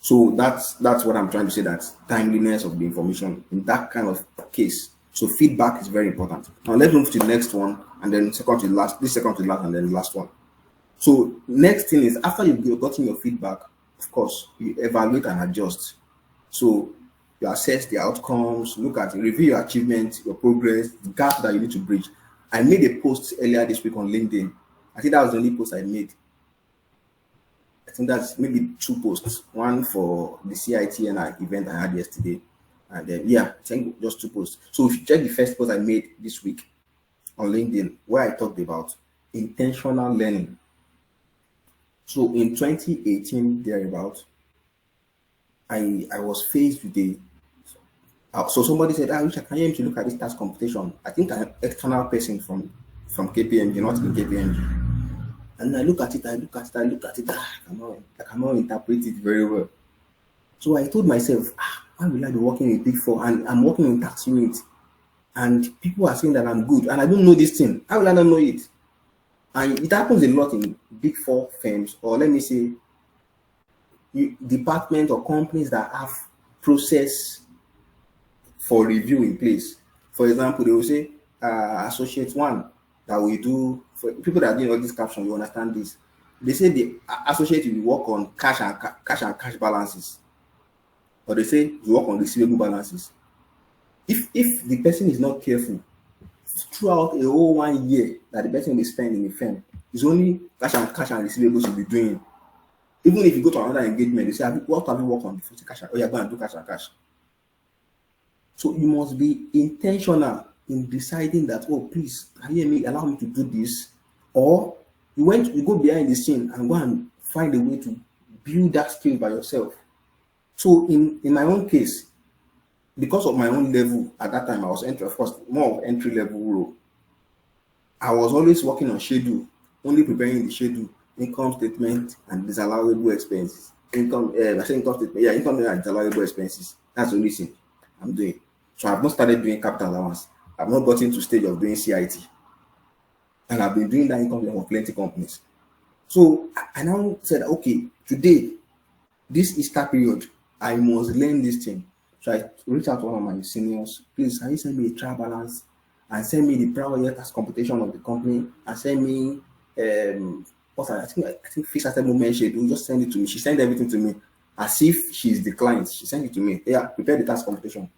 So that's what I'm trying to say. That timeliness of the information in that kind of case. So feedback is very important. Now let's move to the next one, and then second to the last. This second to the last, and then the last one. So next thing is after you've gotten your feedback, of course, you evaluate and adjust. So you assess the outcomes, look at review your achievements, your progress, the gap that you need to bridge. I made a post earlier this week on LinkedIn. I think that was the only post I made. I think that's maybe two posts. One for the CITN event I had yesterday. And then yeah, I think just two posts. So if you check the first post I made this week on LinkedIn, where I talked about intentional learning. So in 2018, thereabout, I was faced with a so somebody said, Richard, can you help me to look at this task computation? I think an external person from KPMG, not in KPMG. And I look at it, I look at it, I look at it. I cannot interpret it very well. So I told myself, why will I be working in Big Four and I'm working in tax unit and people are saying that I'm good and I don't know this thing. How will I not know it? And it happens a lot in Big Four firms, or let me say, departments or companies that have process for review in place. For example, they will say associate one that we do for people that are doing all this caption, you understand this. They say the associate will work on cash balances, or they say you work on receivable balances. If the person is not careful throughout a whole 1 year that the person will spend in the firm, it's only cash and receivables you'll be doing. Even if you go to another engagement, they say, what have you worked on before? Cash, oh, you're going to do cash and cash. So you must be intentional in deciding that, oh, please, can you hear me? Allow me to do this. Or you go behind the scene and go and find a way to build that skill by yourself. So in my own case, because of my own level at that time, I was of course, more of entry level role. I was always working on schedule, only preparing the schedule, income statement, and disallowable expenses. I say income statement, yeah, income and disallowable expenses. That's the only thing I'm doing. So I've not started doing capital allowance. I've not gotten to stage of doing CIT. And I've been doing that income for plenty companies. So I now said, okay, today, this Easter period, I must learn this thing. So I reached out to one of my seniors, please, can you send me a trial balance and send me the prior year tax computation of the company and send me I think fixed asset movement schedule, just send it to me. She sent everything to me as if she's the client. She sent it to me. Yeah, prepare the tax computation.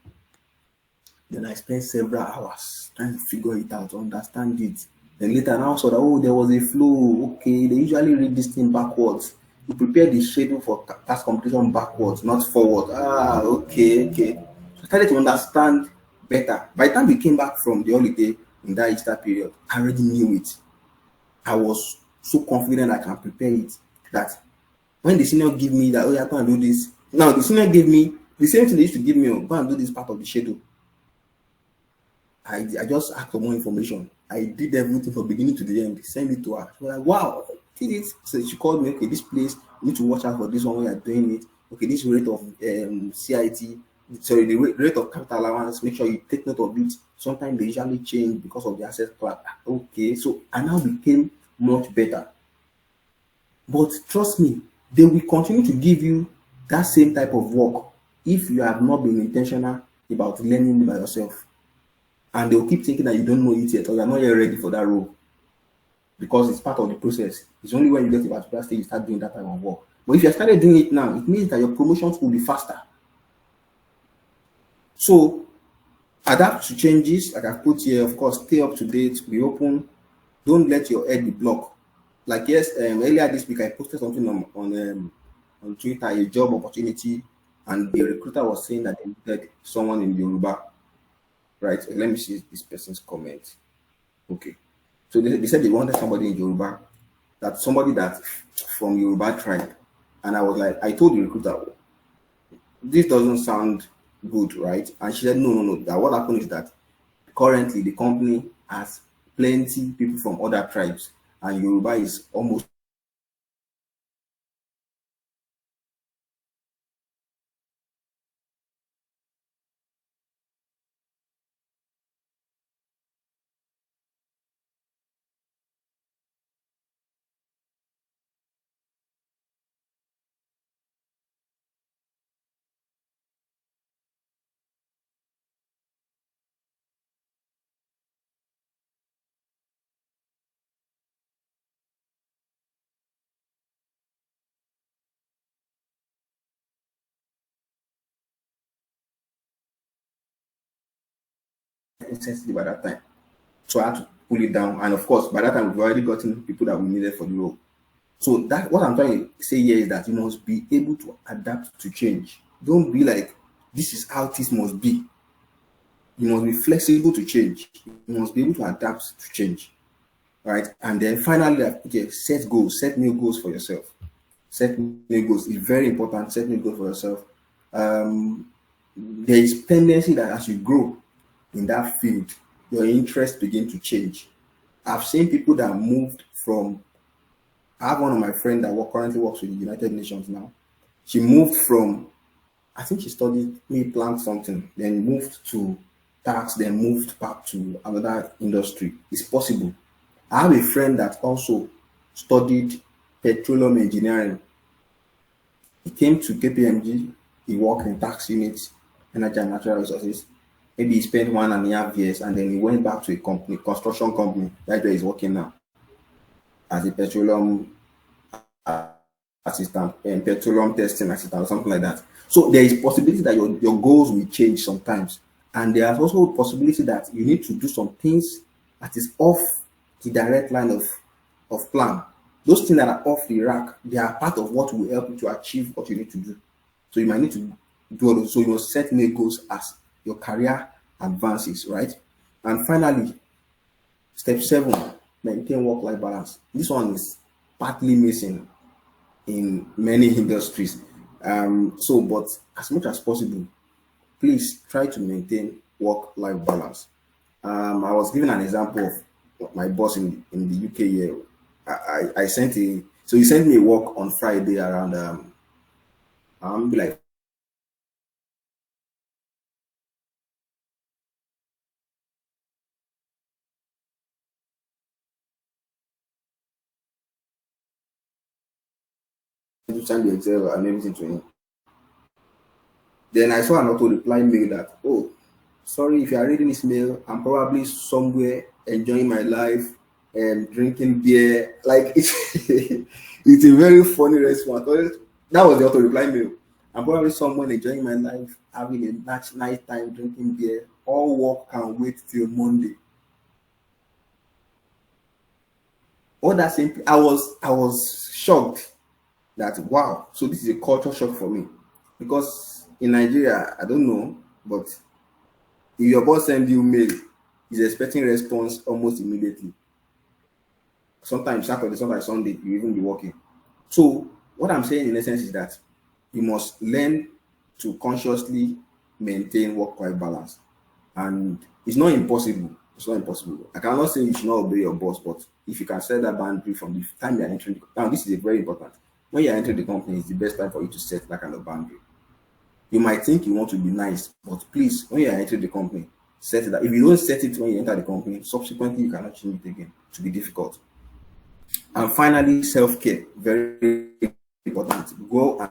Then I spent several hours trying to figure it out, understand it. Then later I saw that, oh, there was a flow. Okay, they usually read this thing backwards. You prepare the schedule for task completion backwards, not forward. Okay. So I started to understand better. By the time we came back from the holiday in that Easter period, I already knew it. I was so confident I can prepare it that when the senior give me that, oh, yeah, go and do this. Now the senior gave me the same thing they used to give me, oh, go and do this part of the schedule. I just asked for more information. I did everything from beginning to the end, send it to her. She was like, wow, did it. So she called me, okay, this place, you need to watch out for this one when you're doing it. Okay, this rate of CIT, sorry, the rate of capital allowance, make sure you take note of it. Sometimes they usually change because of the asset class. Okay, so I now became much better. But trust me, they will continue to give you that same type of work if you have not been intentional about learning by yourself. And they'll keep thinking that you don't know it yet or you're not yet ready for that role because it's part of the process. It's only when you get to a particular stage you start doing that type of work. But if you started doing it now, it means that your promotions will be faster. So adapt to changes, like I put here, of course, stay up to date, be open, don't let your head be blocked. Like yes, earlier this week I posted something on Twitter, a job opportunity, and the recruiter was saying that they needed someone in Yoruba. Right, let me see this person's comment. Okay. So they said they wanted somebody in Yoruba, that somebody that from Yoruba tribe. And I was like, I told the recruiter, this doesn't sound good, right? And she said, no. That what happened is that currently the company has plenty people from other tribes, and Yoruba is almost insensitive at that time. So I had to pull it down. And of course, by that time, we've already gotten people that we needed for the role. So that what I'm trying to say here is that you must be able to adapt to change. Don't be like this is how this must be. You must be flexible to change. You must be able to adapt to change. Right. And then finally, like, okay, set goals, set new goals for yourself. Set new goals. It's very important. Set new goals for yourself. There is tendency that as you grow in that field, your interests begin to change. I've seen people that moved from. I have one of my friends that currently works with the United Nations now. She moved from, I think she studied me plant something, then moved to tax, then moved back to another industry. It's possible. I have a friend that also studied petroleum engineering. He came to KPMG, he worked in tax units, energy and natural resources. Maybe he spent 1.5 years and then he went back to a company, construction company, that's where he's working now as a petroleum assistant and petroleum testing assistant or something like that. So there is possibility that your goals will change sometimes. And there's also a possibility that you need to do some things that is off the direct line of plan. Those things that are off the rack, they are part of what will help you to achieve what you need to do. So you might need to do all those. So you must set new goals as your career advances, right? And finally, step 7, maintain work-life balance. This one is partly missing in many industries. But as much as possible, please try to maintain work-life balance. I was giving an example of my boss in the UK here. I sent so he sent me a work on Friday around like to send the Excel and everything to him. Then I saw an auto reply mail that, oh, sorry if you are reading this mail, I'm probably somewhere enjoying my life and drinking beer. Like it's it's a very funny response. That was the auto reply mail. I'm probably someone enjoying my life, having a nice time drinking beer. All work can wait till Monday. All that simple. I was shocked that wow. So this is a culture shock for me because in Nigeria, I don't know, but if your boss sends you mail, he's expecting response almost immediately. Sometimes Saturday, sometimes Sunday, you even be working. So what I'm saying in essence is that you must learn to consciously maintain work-life balance. And it's not impossible. It's not impossible. I cannot say you should not obey your boss, but if you can set that boundary from the time you're entering, now this is a very important. When you're entering the company, it's the best time for you to set that kind of boundary. You might think you want to be nice, but please, when you are entering the company, set it. If you don't set it when you enter the company, subsequently you cannot change it again. To be difficult. And finally, self-care, very important. Go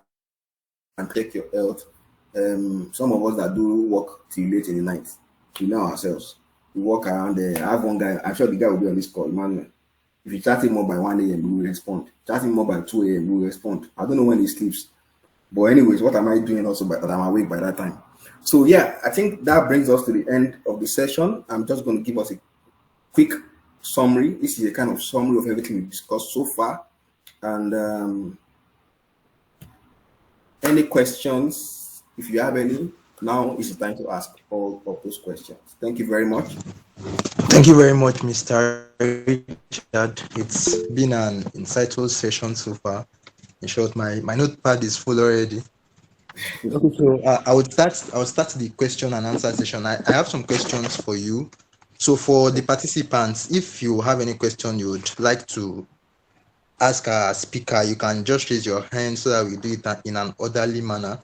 and check your health. Some of us that do work till late in the night, we know ourselves. We walk around there. I have one guy, I'm sure the guy will be on this call, Emmanuel. If you chat him more by 1 a.m., he will respond. Chat him more by 2 a.m., he will respond. I don't know when he sleeps. But anyways, what am I doing also that I'm awake by that time? So yeah, I think that brings us to the end of the session. I'm just going to give us a quick summary. This is a kind of summary of everything we discussed so far. And any questions, if you have any, now is the time to ask all of those questions. Thank you very much. Thank you very much, Mr. Richard. It's been an insightful session so far. In short, my notepad is full already. Okay, so I would start the question and answer session. I have some questions for you. So for the participants, if you have any question you would like to ask our speaker, you can just raise your hand so that we do it in an orderly manner.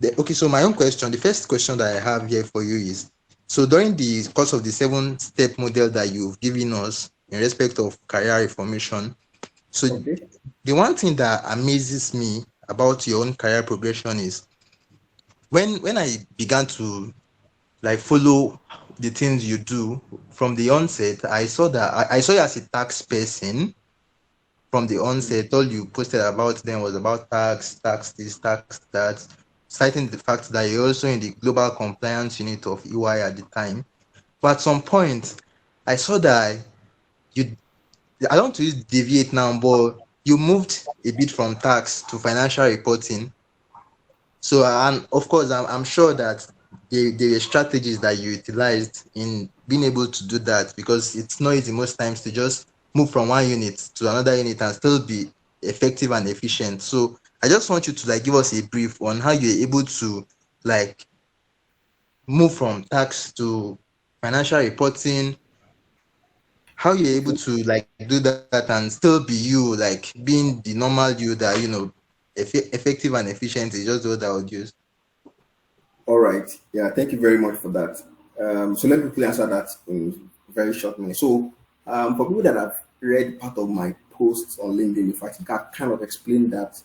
Okay, so my own question, the first question that I have here for you is, so during the course of the 7-step model that you've given us in respect of career reformation, so okay, the one thing that amazes me about your own career progression is when I began to like follow the things you do from the onset, I saw that I saw you as a tax person from the onset. All you posted about them was about tax this, tax that, citing the fact that you're also in the global compliance unit of EY at the time. But at some point, I saw that you, I don't want to use deviate now, but you moved a bit from tax to financial reporting. So, and of course, I'm sure that there were strategies that you utilized in being able to do that, because it's not easy most times to just move from one unit to another unit and still be effective and efficient. So, I just want you to like give us a brief on how you're able to like move from tax to financial reporting, how you're able to like do that and still be you, like being the normal you that effective and efficient is just the word I would use. All right. Yeah, thank you very much for that. So let me quickly answer that in very short minute. So for people that have read part of my posts on LinkedIn, if I think I kind of explained that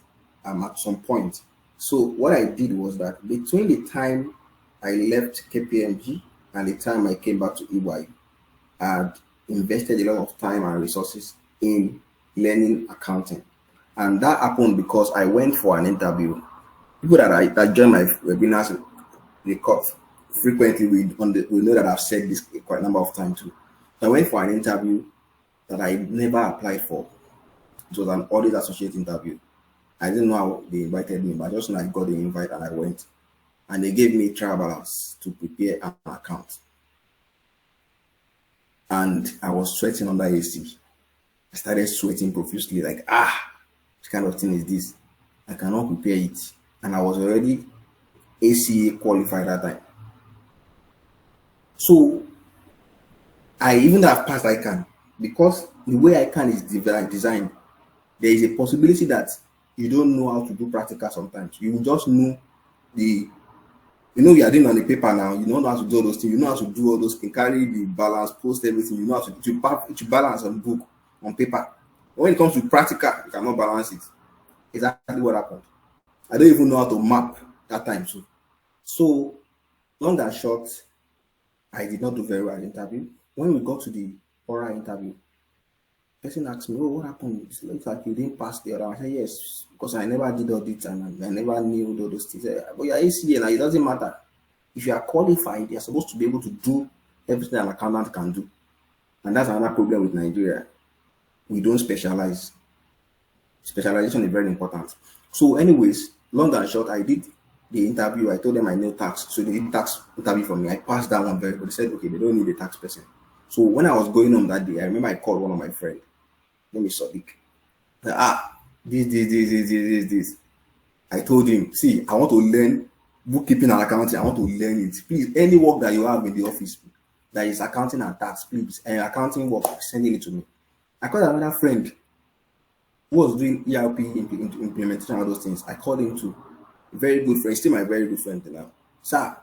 at some point. So what I did was that between the time I left KPMG and the time I came back to EY, I had invested a lot of time and resources in learning accounting. And that happened because I went for an interview. People that join my webinars they cut frequently. We know that I've said this quite a number of times too. So I went for an interview that I never applied for. It was an audit associate interview. I didn't know how they invited me, but I just know I got the invite and I went. And they gave me trial balance to prepare an account. And I was sweating under AC. I started sweating profusely, like, what kind of thing is this? I cannot prepare it. And I was already ACA qualified that time. So I even though I've passed ICANN, because the way ICANN is designed, there is a possibility that you don't know how to do practical sometimes. You will just know you are doing on the paper now, you don't know how to do all those things, you know how to do all those things, carry the balance, post everything, you know how to balance on book, on paper. But when it comes to practical, you cannot balance it. Exactly what happened. I don't even know how to map that time too. So long and short, I did not do very well at the interview. When we got to the oral interview, person asked me, "Oh, what happened? It looks like you didn't pass the oral." I said, "Yes, because I never did audit and I never knew all those things." But you're ACA now, it doesn't matter. If you are qualified, you're supposed to be able to do everything an accountant can do. And that's another problem with Nigeria. We don't specialize. Specialization is very important. So, anyways, long and short, I did the interview. I told them I know tax. So they did tax interview for me. I passed that one very good. They said, okay, they don't need a tax person. So when I was going home that day, I remember I called one of my friends, name is Sadiq. This. I told him, see, I want to learn bookkeeping and accounting. I want to learn it. Please, any work that you have in the office that is accounting and tax, please, and accounting work, sending it to me. I called another friend who was doing ERP implementation and all those things. I called him too. Very good friend, still my very good friend now. Sir,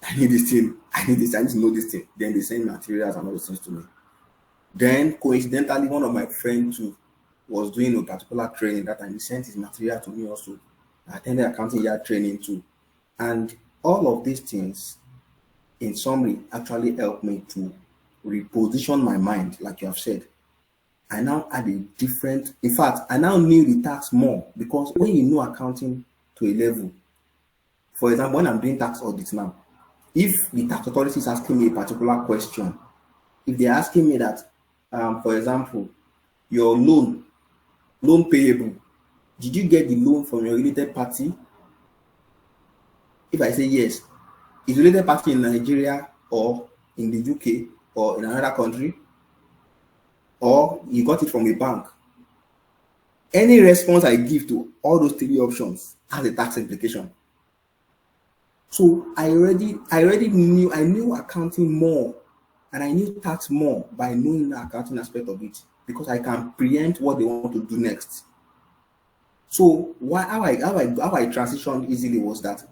I need this thing. I need this. I need to know this thing. Then they send materials and all those things to me. Then coincidentally, one of my friends too was doing a particular training that time. He sent his material to me also. I attended accounting year training too. And all of these things, in summary, actually helped me to reposition my mind, like you have said. I now had a different, in fact, I now knew the tax more because when you know accounting to a level, for example, when I'm doing tax audits now, if the tax authority is asking me a particular question, if they're asking me that, for example, your loan payable, did you get the loan from your related party? If I say yes, is related party in Nigeria or in the UK or in another country, or you got it from a bank? Any response I give to all those three options has a tax implication. So I already knew accounting more and I knew tax more by knowing the accounting aspect of it because I can preempt what they want to do next. So how I transitioned easily was that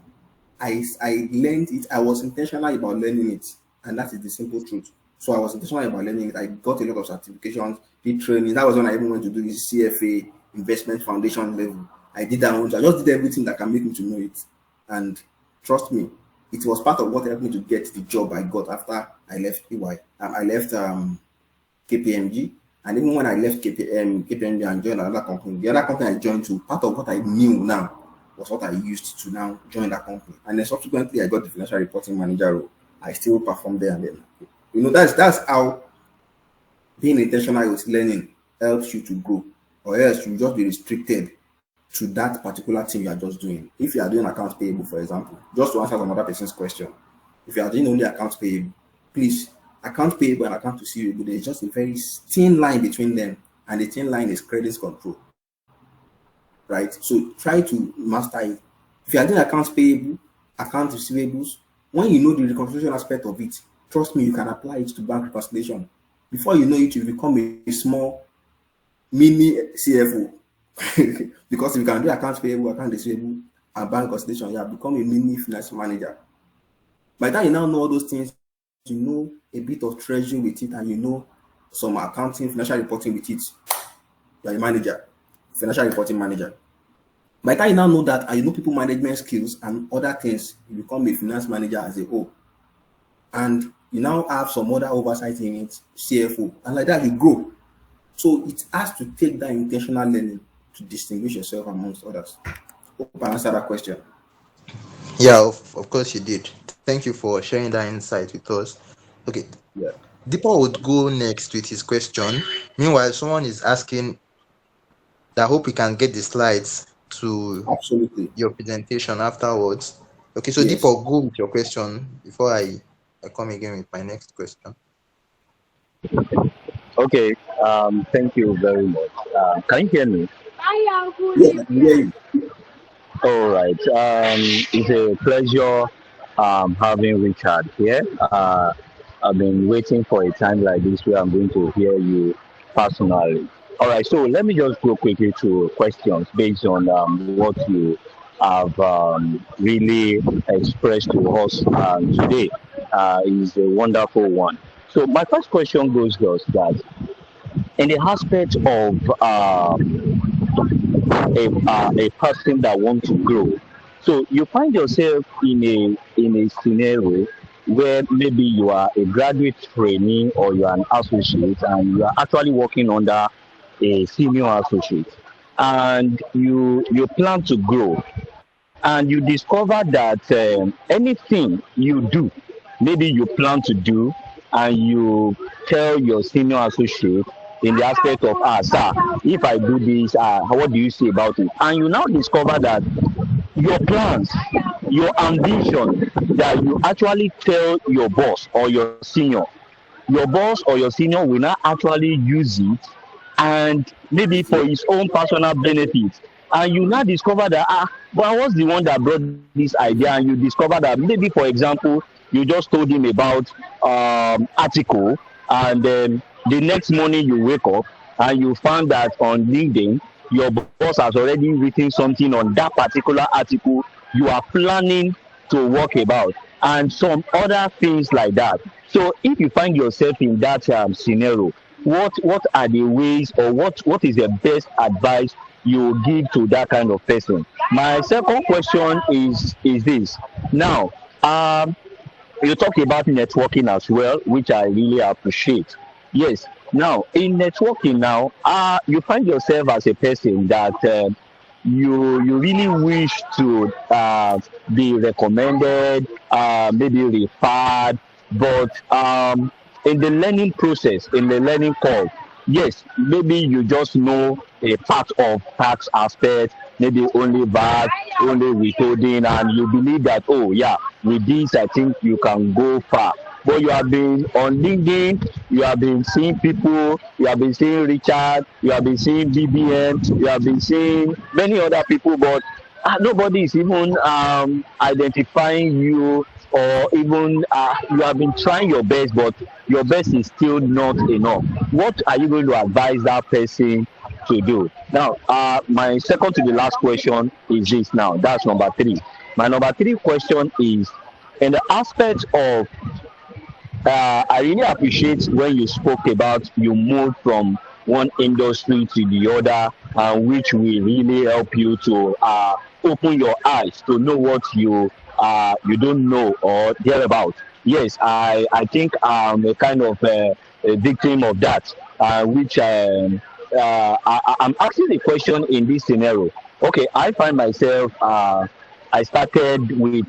I learned it. I was intentional about learning it, and that is the simple truth. So I was intentional about learning it. I got a lot of certifications, did training. That was when I even went to do this CFA investment foundation level. I did that one. So I just did everything that can make me to know it. And trust me, it was part of what helped me to get the job I got after I left EY. I left KPMG. And even when I left KPMG and joined another company, the other company I joined to, part of what I knew now was what I used to now join that company. And then subsequently, I got the financial reporting manager role. I still perform there and then That's how being intentional with learning helps you to grow, or else you just be restricted to that particular thing you are just doing. If you are doing accounts payable, for example, just to answer another person's question, if you are doing only accounts payable, please, account payable and account receivable, there's just a very thin line between them, and the thin line is credit control, right? So try to master it. If you are doing accounts payable, account receivables, when you know the reconciliation aspect of it, trust me, you can apply it to bank reconciliation. Before you know it, you become a small mini CFO. Because if you can do accounts payable, account receivable, and bank reconciliation, you have become a mini finance manager. By the time you now know all those things, you know a bit of treasury with it, and you know some accounting, financial reporting with it. You're a manager, financial reporting manager. By the time you now know that, and you know people management skills and other things, you become a finance manager as a whole. And you now have some other oversight in it, CFO, and like that you grow. So it has to take that intentional learning to distinguish yourself amongst others. Hope I answered that question. Yeah, of course you did. Thank you for sharing that insight with us. Okay, Yeah, Deepa would go next with his question. Meanwhile, someone is asking that hope we can get the slides to absolutely. your presentation afterwards. Okay, so Yes. Deepa, go with your question before I come again with my next question. Okay, thank you very much. Can you hear me? Yes, I can hear you. All right. It's a pleasure having Richard here. I've been waiting for a time like this where I'm going to hear you personally. All right. So let me just go quickly to questions based on what you have really expressed to us today. Is a wonderful one. So my first question goes thus that in the aspect of a person that wants to grow. So you find yourself in a scenario where maybe you are a graduate trainee or you are an associate and you are actually working under a senior associate, and you plan to grow, and you discover that anything you do, maybe you plan to do, and you tell your senior associate in the aspect of, sir, if I do this, what do you say about it? And you now discover that your plans, your ambition, that you actually tell your boss or your boss or your senior will now actually use it, and maybe for his own personal benefit. And you now discover that, but I was the one that brought this idea, and you discover that maybe, for example, you just told him about article, and then the next morning you wake up and you found that on LinkedIn your boss has already written something on that particular article you are planning to work about, and some other things like that. So if you find yourself in that scenario, what are the ways, or what is the best advice you give to that kind of person? My second question is this. Now, you talk about networking as well, which I really appreciate. Yes. Now, in networking now, you find yourself as a person that you really wish to be recommended, maybe referred, but in the learning process, in the learning curve, yes, maybe you just know a part of tax aspect, maybe only VAT, only withholding, and you believe that, oh yeah, with this I think you can go far. But you have been on LinkedIn, you have been seeing people, you have been seeing Richard, you have been seeing BBM, you have been seeing many other people, but nobody is even identifying you, or even you have been trying your best, but your best is still not enough. What are you going to advise that person to do? Now, my second to the last question is this now. That's number three. My number three question is in the aspect of I really appreciate when you spoke about you moved from one industry to the other, which will really help you to open your eyes to know what you don't know or thereabout. Yes, I think I'm a kind of a victim of that, which I'm asking the question in this scenario. Okay, I find myself. I started with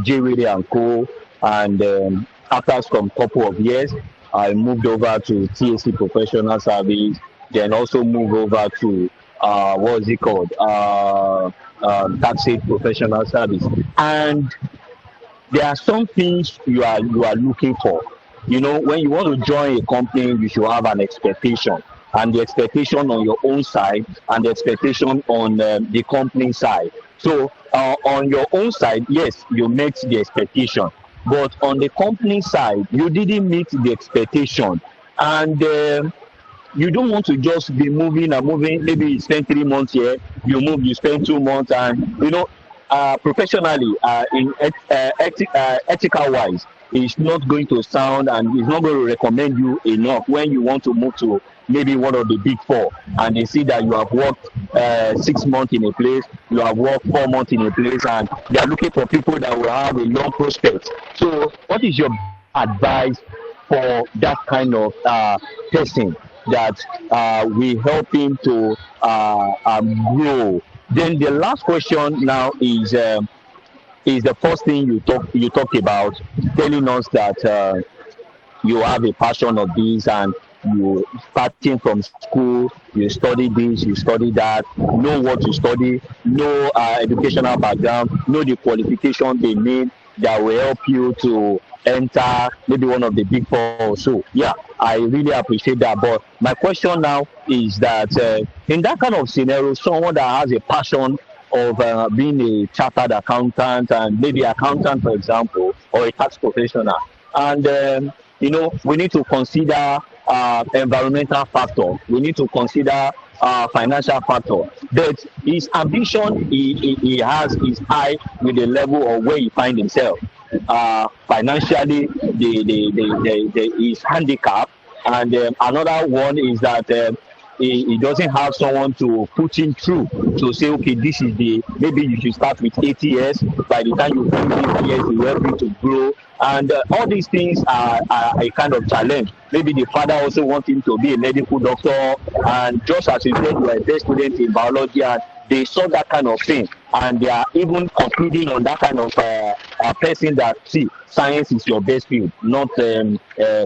J. and Co. And after some couple of years, I moved over to TAC Professional Service, then also moved over to what is it called? Taxi Professional Service. And there are some things you are looking for. You know, when you want to join a company, you should have an expectation, and the expectation on your own side, and the expectation on the company side. So on your own side, yes, you met the expectation, but on the company side, you didn't meet the expectation, and you don't want to just be moving and moving. Maybe you spend 3 months here, you move, you spend 2 months, and professionally, ethical wise, it's not going to sound, and it's not going to recommend you enough when you want to move to maybe one of the big four, and they see that you have worked 6 months in a place, you have worked 4 months in a place, and they are looking for people that will have a long prospect. So what is your advice for that kind of person that we help him to grow? Then the last question now is the first thing you talk about, telling us that you have a passion of this, and you starting from school, you study this, you study that, know what to study, know educational background, know the qualification they need that will help you to enter maybe one of the big four or so. Yeah, I really appreciate that. But my question now is that in that kind of scenario, someone that has a passion of being a chartered accountant, and maybe accountant, for example, or a tax professional, and we need to consider environmental factor, we need to consider financial factor, but his ambition, he has is high with the level of where he find himself financially, the is handicapped, and another one is that he doesn't have someone to put him through to say, okay, this is the, maybe you should start with 80 years, by the time you finish 80 years you help you to grow, and all these things are a kind of challenge. Maybe the father also wants him to be a medical doctor, and just as you said, you are a best student in biology, and they saw that kind of thing, and they are even concluding on that kind of person that, see, science is your best field, not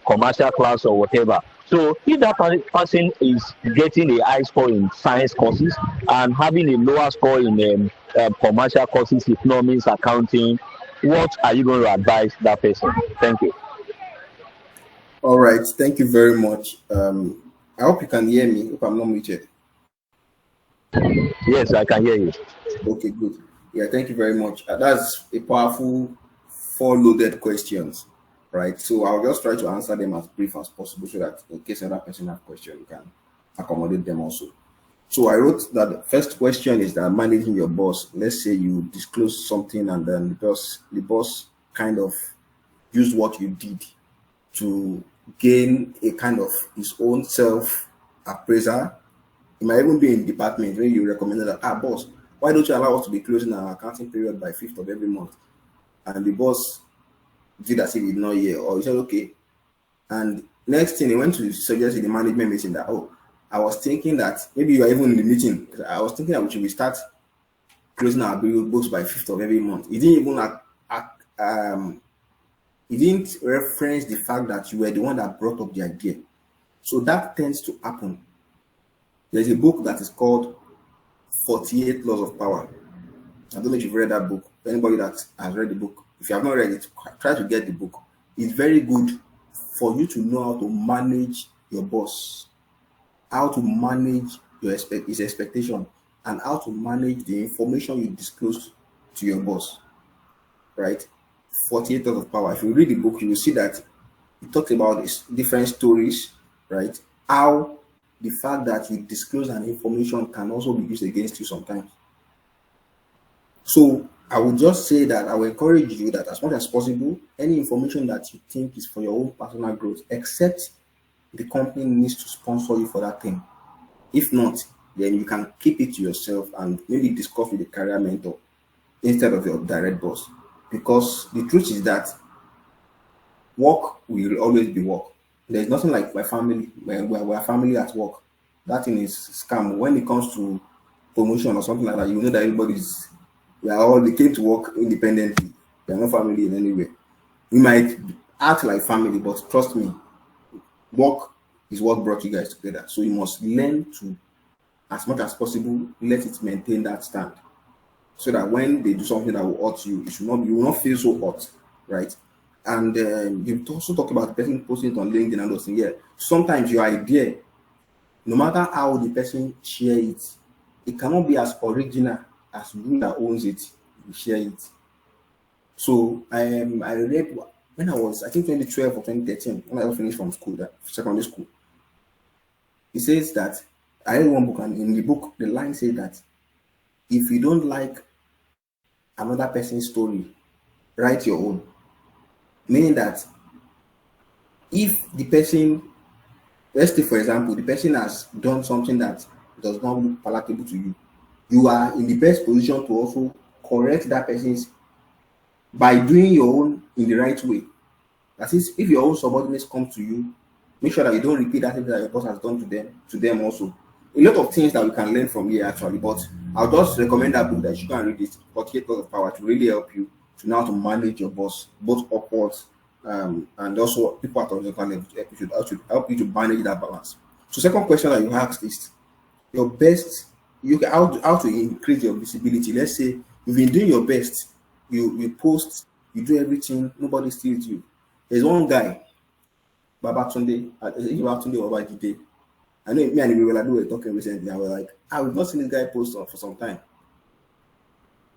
commercial class or whatever. So if that person is getting a high score in science courses and having a lower score in commercial courses, economics, accounting, what are you going to advise that person? Thank you. All right, thank you very much. I hope you can hear me if I'm not muted. Yes, I can hear you. Okay, good. Yeah, thank you very much. That's a powerful, four loaded questions, right? So I'll just try to answer them as brief as possible so that in case another person has question, you can accommodate them also. So I wrote that the first question is that managing your boss. Let's say you disclose something, and then the boss kind of used what you did to gain a kind of his own self appraiser. It might even be in department where you recommended that, boss, why don't you allow us to be closing our accounting period by 5th of every month? And the boss did as if he did not hear, or he said, okay. And next thing, he went to suggest in the management meeting that, I was thinking that maybe you are even in the meeting. I was thinking that we should start closing our books by 5th of every month. He didn't even he didn't reference the fact that you were the one that brought up the idea. So that tends to happen. There's a book that is called 48 Laws of Power. I don't know if you've read that book. Anybody that has read the book, if you have not read it, try to get the book. It's very good for you to know how to manage your boss, how to manage his expectation, and how to manage the information you disclose to your boss, right? 48 Laws of Power. If you read the book, you will see that it talks about these different stories, right? How the fact that you disclose an information can also be used against you sometimes. So I would just say that I will encourage you that as much as possible, any information that you think is for your own personal growth, except the company needs to sponsor you for that thing. If not, then you can keep it to yourself and maybe discuss with a career mentor instead of your direct boss. Because the truth is that work will always be work. There's nothing like my family, we're family at work. That thing is scam. When it comes to promotion or something like that, you know that they came to work independently. They're not family in any way. We might act like family, but trust me, work is what brought you guys together. So you must learn to, as much as possible, let it maintain that stand, so that when they do something that will hurt you, it should not, you will not feel so hurt, right? And you also talk about the person posting it on LinkedIn and those things. Yeah, sometimes your idea, no matter how the person share it, it cannot be as original as you that owns it. You share it. So I read when I was, I think, 2012 or 2013, when I was finished from school, that secondary school. It says that I read one book, and in the book the line says that if you don't like another person's story, write your own. Meaning that if the person, let's say for example, the person has done something that does not look palatable to you, you are in the best position to also correct that person's by doing your own in the right way. That is, if your own subordinates come to you, make sure that you don't repeat that thing that your boss has done to them also. A lot of things that we can learn from here actually, but I'll just recommend that book that you can read it, 48 Laws of Power, to really help you to now to manage your boss, both upwards and also people at horizontal level, to help you to manage that balance. So second question that you asked is your best, how to increase your visibility. Let's say you've been doing your best, you post, you do everything, nobody steals you. There's one guy, Babatunde, Babatunde or Babajide. I know me and him were talking recently. I was like, we've not seen this guy post for some time.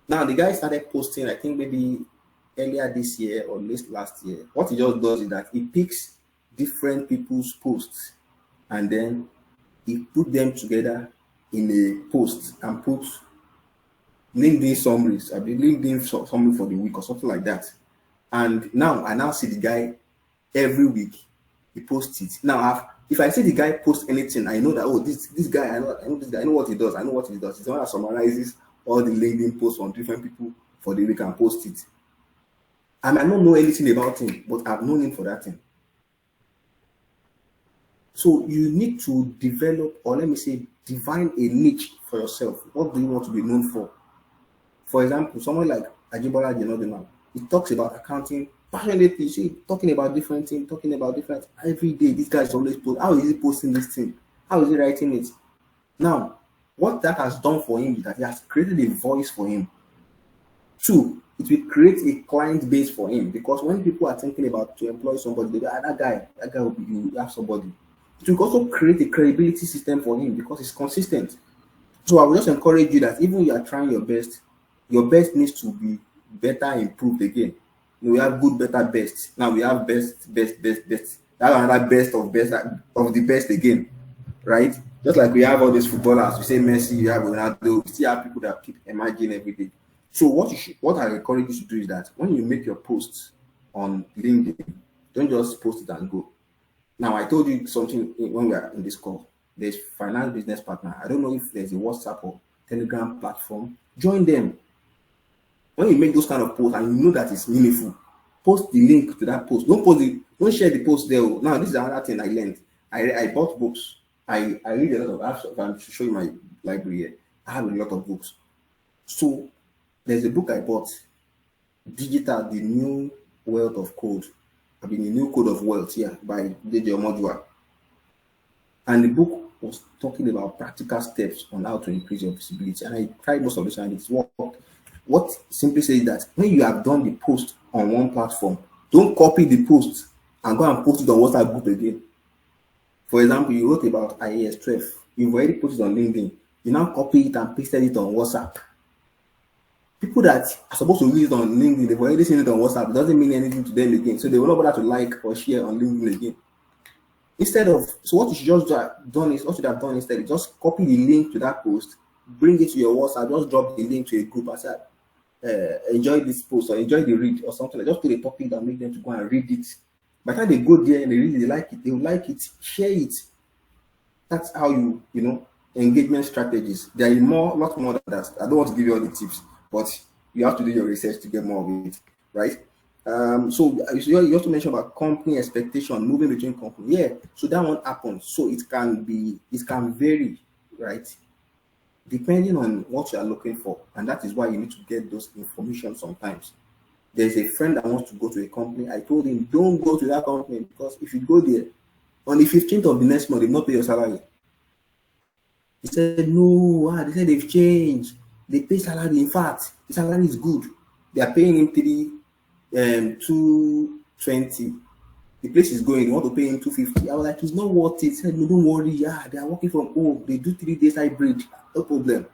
Now the guy started posting, I think maybe earlier this year or late last year. What he just does is that he picks different people's posts and then he put them together in a post and put LinkedIn summaries. I mean LinkedIn summary for the week or something like that. And now I now see the guy every week he posts it. Now if I see the guy post anything, I know that, oh, this guy, I know this guy, I know what he does, I know what he does. He's the one that summarizes all the LinkedIn posts from different people for the week and post it. I might not know anything about him, but I've known him for that thing. So you need to develop, or let me say, define a niche for yourself. What do you want to be known for? For example, someone like Ajibola Jenodina, he talks about accounting passionately. See, talking about different things, talking about different every day. This guy is always post. How is he posting this thing? How is he writing it? Now, what that has done for him is that he has created a voice for him. Two, it will create a client base for him, because when people are thinking about to employ somebody, they go, that guy will be, you have somebody. It will also create a credibility system for him because it's consistent. So I will just encourage you that even you are trying your best needs to be better improved again. We have good, better, best. Now we have best. That's another best of the best again, right? Just like we have all these footballers, we say Messi, you have Ronaldo, we still have people that keep emerging every day. So what I encourage you to do is that when you make your posts on LinkedIn, don't just post it and go. Now I told you something when we are in this call. There's finance business partner. I don't know if there's a WhatsApp or Telegram platform. Join them. When you make those kind of posts and you know that it's meaningful, post the link to that post. Don't share the post there. Now this is another thing I learned. I bought books. I read a lot of. I'm to show you my library here. I have a lot of books. So there's a book I bought, Digital, the New Wealth of Code. I mean, the New Code of Wealth, yeah, by DJ Modua. And the book was talking about practical steps on how to increase your visibility. And I tried most of this and it's worked. What simply says that when you have done the post on one platform, don't copy the post and go and post it on WhatsApp group again. For example, you wrote about IAS 12. You've already put it on LinkedIn. You now copy it and pasted it on WhatsApp. People that are supposed to read it on LinkedIn, they've already seen it on WhatsApp. It doesn't mean anything to them again. So they will not bother to like or share on LinkedIn again. So what you should just done is, what you should have done instead is just copy the link to that post, bring it to your WhatsApp, just drop the link to a group and say, enjoy this post or enjoy the read or something. Just put a topic that make them to go and read it. By the time they go there and they read it, they like it, they will like it, share it. That's how you engagement strategies. There is lot more than that. I don't want to give you all the tips, but you have to do your research to get more of it, right? So you also mentioned about company expectation, moving between companies. Yeah, so that one happens. So it can vary, right? Depending on what you are looking for. And that is why you need to get those information sometimes. There's a friend that wants to go to a company. I told him, don't go to that company because if you go there, on the 15th of the next month, they will not pay your salary. He said, no, they said they've changed. They pay salary. In fact, the salary is good. They are paying him 220. The place is going, they want to pay him 250. I was like, it's not worth it. He said, no, don't worry. Yeah, they are working from home. They do 3 days hybrid. No problem.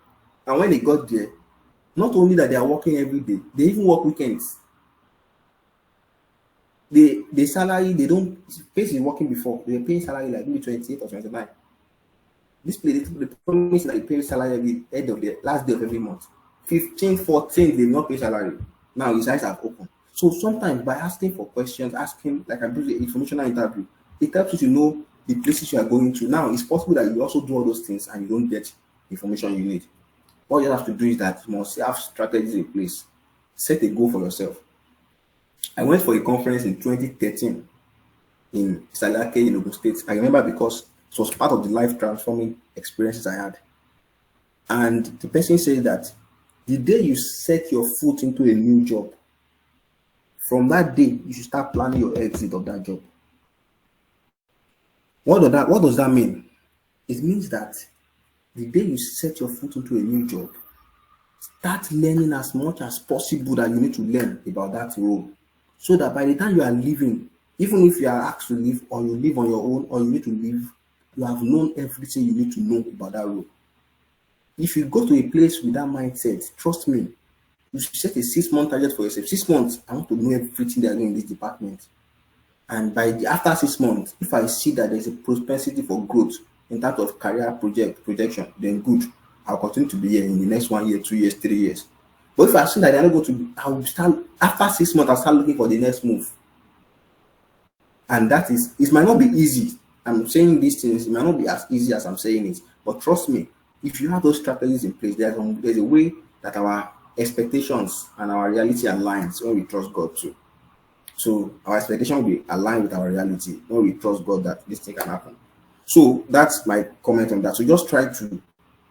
And when they got there, not only that they are working every day, they even work weekends. The salary, they don't, place is working before. They were paying salary like maybe 28 or 29. This place, they promise that they pay salary every end of the last day of every month. 15, 14, they will not pay salary. Now his eyes are open. So sometimes by asking for questions, asking, like I do the informational interview, it helps you to know the places you are going to. Now it's possible that you also do all those things and you don't get the information you need. All you have to do is that you must have strategies in place. Set a goal for yourself. I went for a conference in 2013 in Salake in Ogun State. I remember because it was part of the life transforming experiences I had. And the person said that the day you set your foot into a new job, from that day, you should start planning your exit of that job. What does that mean? It means that the day you set your foot into a new job, start learning as much as possible that you need to learn about that role. So that by the time you are leaving, even if you are asked to leave or you leave on your own or you need to leave, you have known everything you need to know about that role. If you go to a place with that mindset, trust me, you should set a 6-month target for yourself. 6 months, I want to know everything they are doing in this department. And after 6 months, if I see that there's a propensity for growth in terms of career projection, then good. I'll continue to be here in the next 1 year, 2 years, 3 years. But if I see that they're not going to, I'll start after 6 months, I'll start looking for the next move. And that is, it might not be easy. I'm saying these things, it might not be as easy as I'm saying it. But trust me, if you have those strategies in place, there's a way that our expectations and our reality aligns when we trust God too. So our expectation will be aligned with our reality when we trust God that this thing can happen. So that's my comment on that. So just try to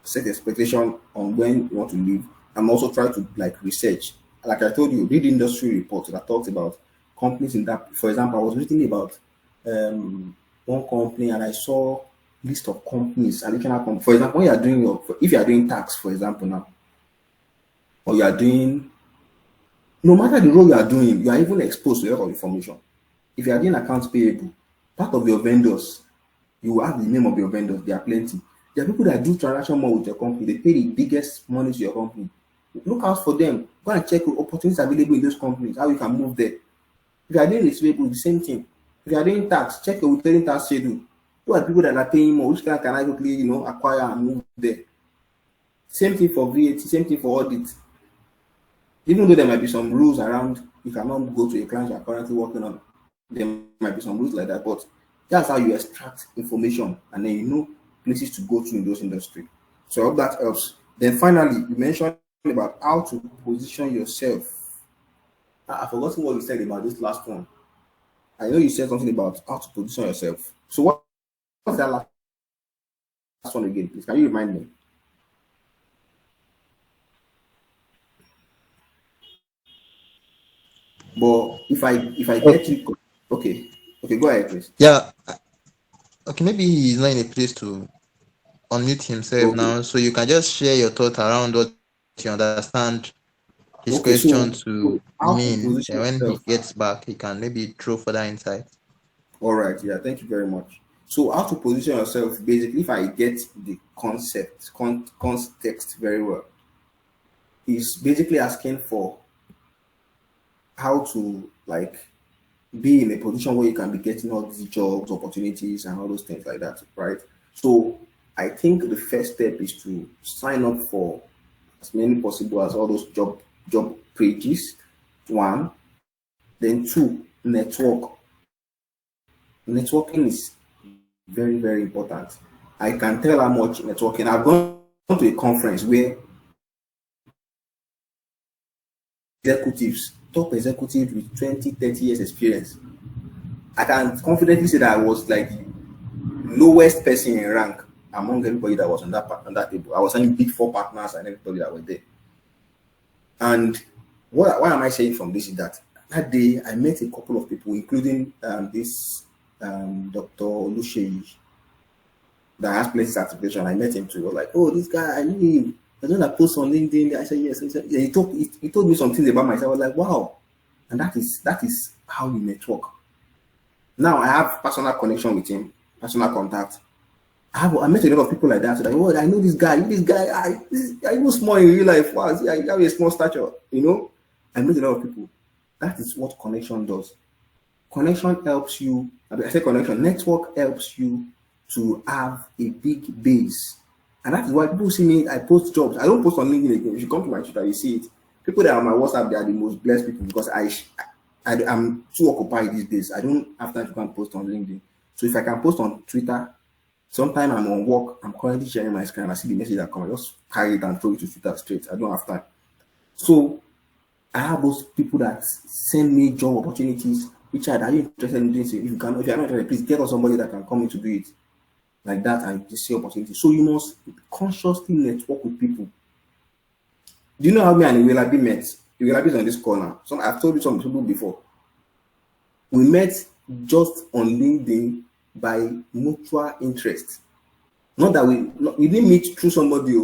set expectation on when you want to leave, and also try to like research. Like I told you, read industry reports that talks about companies in that. For example, I was reading about one company and I saw list of companies, additional companies. For example, when you are doing if you are doing tax, for example now, or you are doing, no matter the role you are doing, you are even exposed to a lot of information. If you are doing accounts payable, part of your vendors, you will have the name of your vendors. There are plenty. There are people that do transaction more with your company. They pay the biggest money to your company. Look out for them. Go and check opportunities available in those companies, how you can move there. If you are doing receivable, the same thing. If you are doing tax, check your withholding tax schedule. Who are people that are paying more? Which can I quickly, acquire and move there? Same thing for VAT, same thing for audit. Even though there might be some rules around, you cannot go to a client you are currently working on. There might be some rules like that, but that's how you extract information and then you know places to go to in those industry. So I hope that helps. Then finally, you mentioned about how to position yourself. I've forgotten what you said about this last one. I know you said something about how to position yourself. So what's that last one again, please? Can you remind me? But if I get Okay. you, okay, go ahead, please. Yeah. Okay, maybe he's not in a place to unmute himself Okay, now, so you can just share your thought around what you understand his okay. question So to how to mean. position Then when he yourself? gets back, he can maybe throw further insight. All right, yeah, thank you very much. So how to position yourself? Basically, if I get the context very well, is basically asking for how to like be in a position where you can be getting all these jobs, opportunities, and all those things like that, right? So I think the first step is to sign up for as many possible as all those job pages. One, then two, network. Networking is very, very important. I can tell how much networking. I've gone to a conference where executives, top executives with 20, 30 years experience. I can confidently say that I was like lowest person in rank among everybody that was on that table. I was saying big four partners and everybody that were there. And Why am I saying from this is that that day I met a couple of people, including this Dr. Oluseyi that has places certification. I met him too. He was like, oh, this guy, I knew him. I know that post on LinkedIn. I said, yes. He said, yeah, he told me some things about myself. I was like, wow. And that is how we network. Now I have personal connection with him, personal contact. I met a lot of people like that. So like, oh, I know this guy. I even small in real life. Wow, see, I have a small stature. I met a lot of people. That is what connection does. Connection helps you. I say connection. Network helps you to have a big base, and that is why people see me. I post jobs. I don't post on LinkedIn again. If you come to my Twitter, you see it. People that are on my WhatsApp, they are the most blessed people because I'm too occupied these days. I don't have time to go and post on LinkedIn. So if I can post on Twitter, sometimes I'm on work, I'm currently sharing my screen, I see the message that comes, I just carry it and throw it to Twitter straight. I don't have time. So I have those people that send me job opportunities. Richard, are you interested in this? If you're not interested, please get us somebody that can come in to do it. Like that, and just see opportunity. So you must consciously network with people. Do you know how me and Iwelabi met? Iwelabi is on this corner. I've told you some people before. We met just on LinkedIn by mutual interest. Not that we didn't meet through somebody.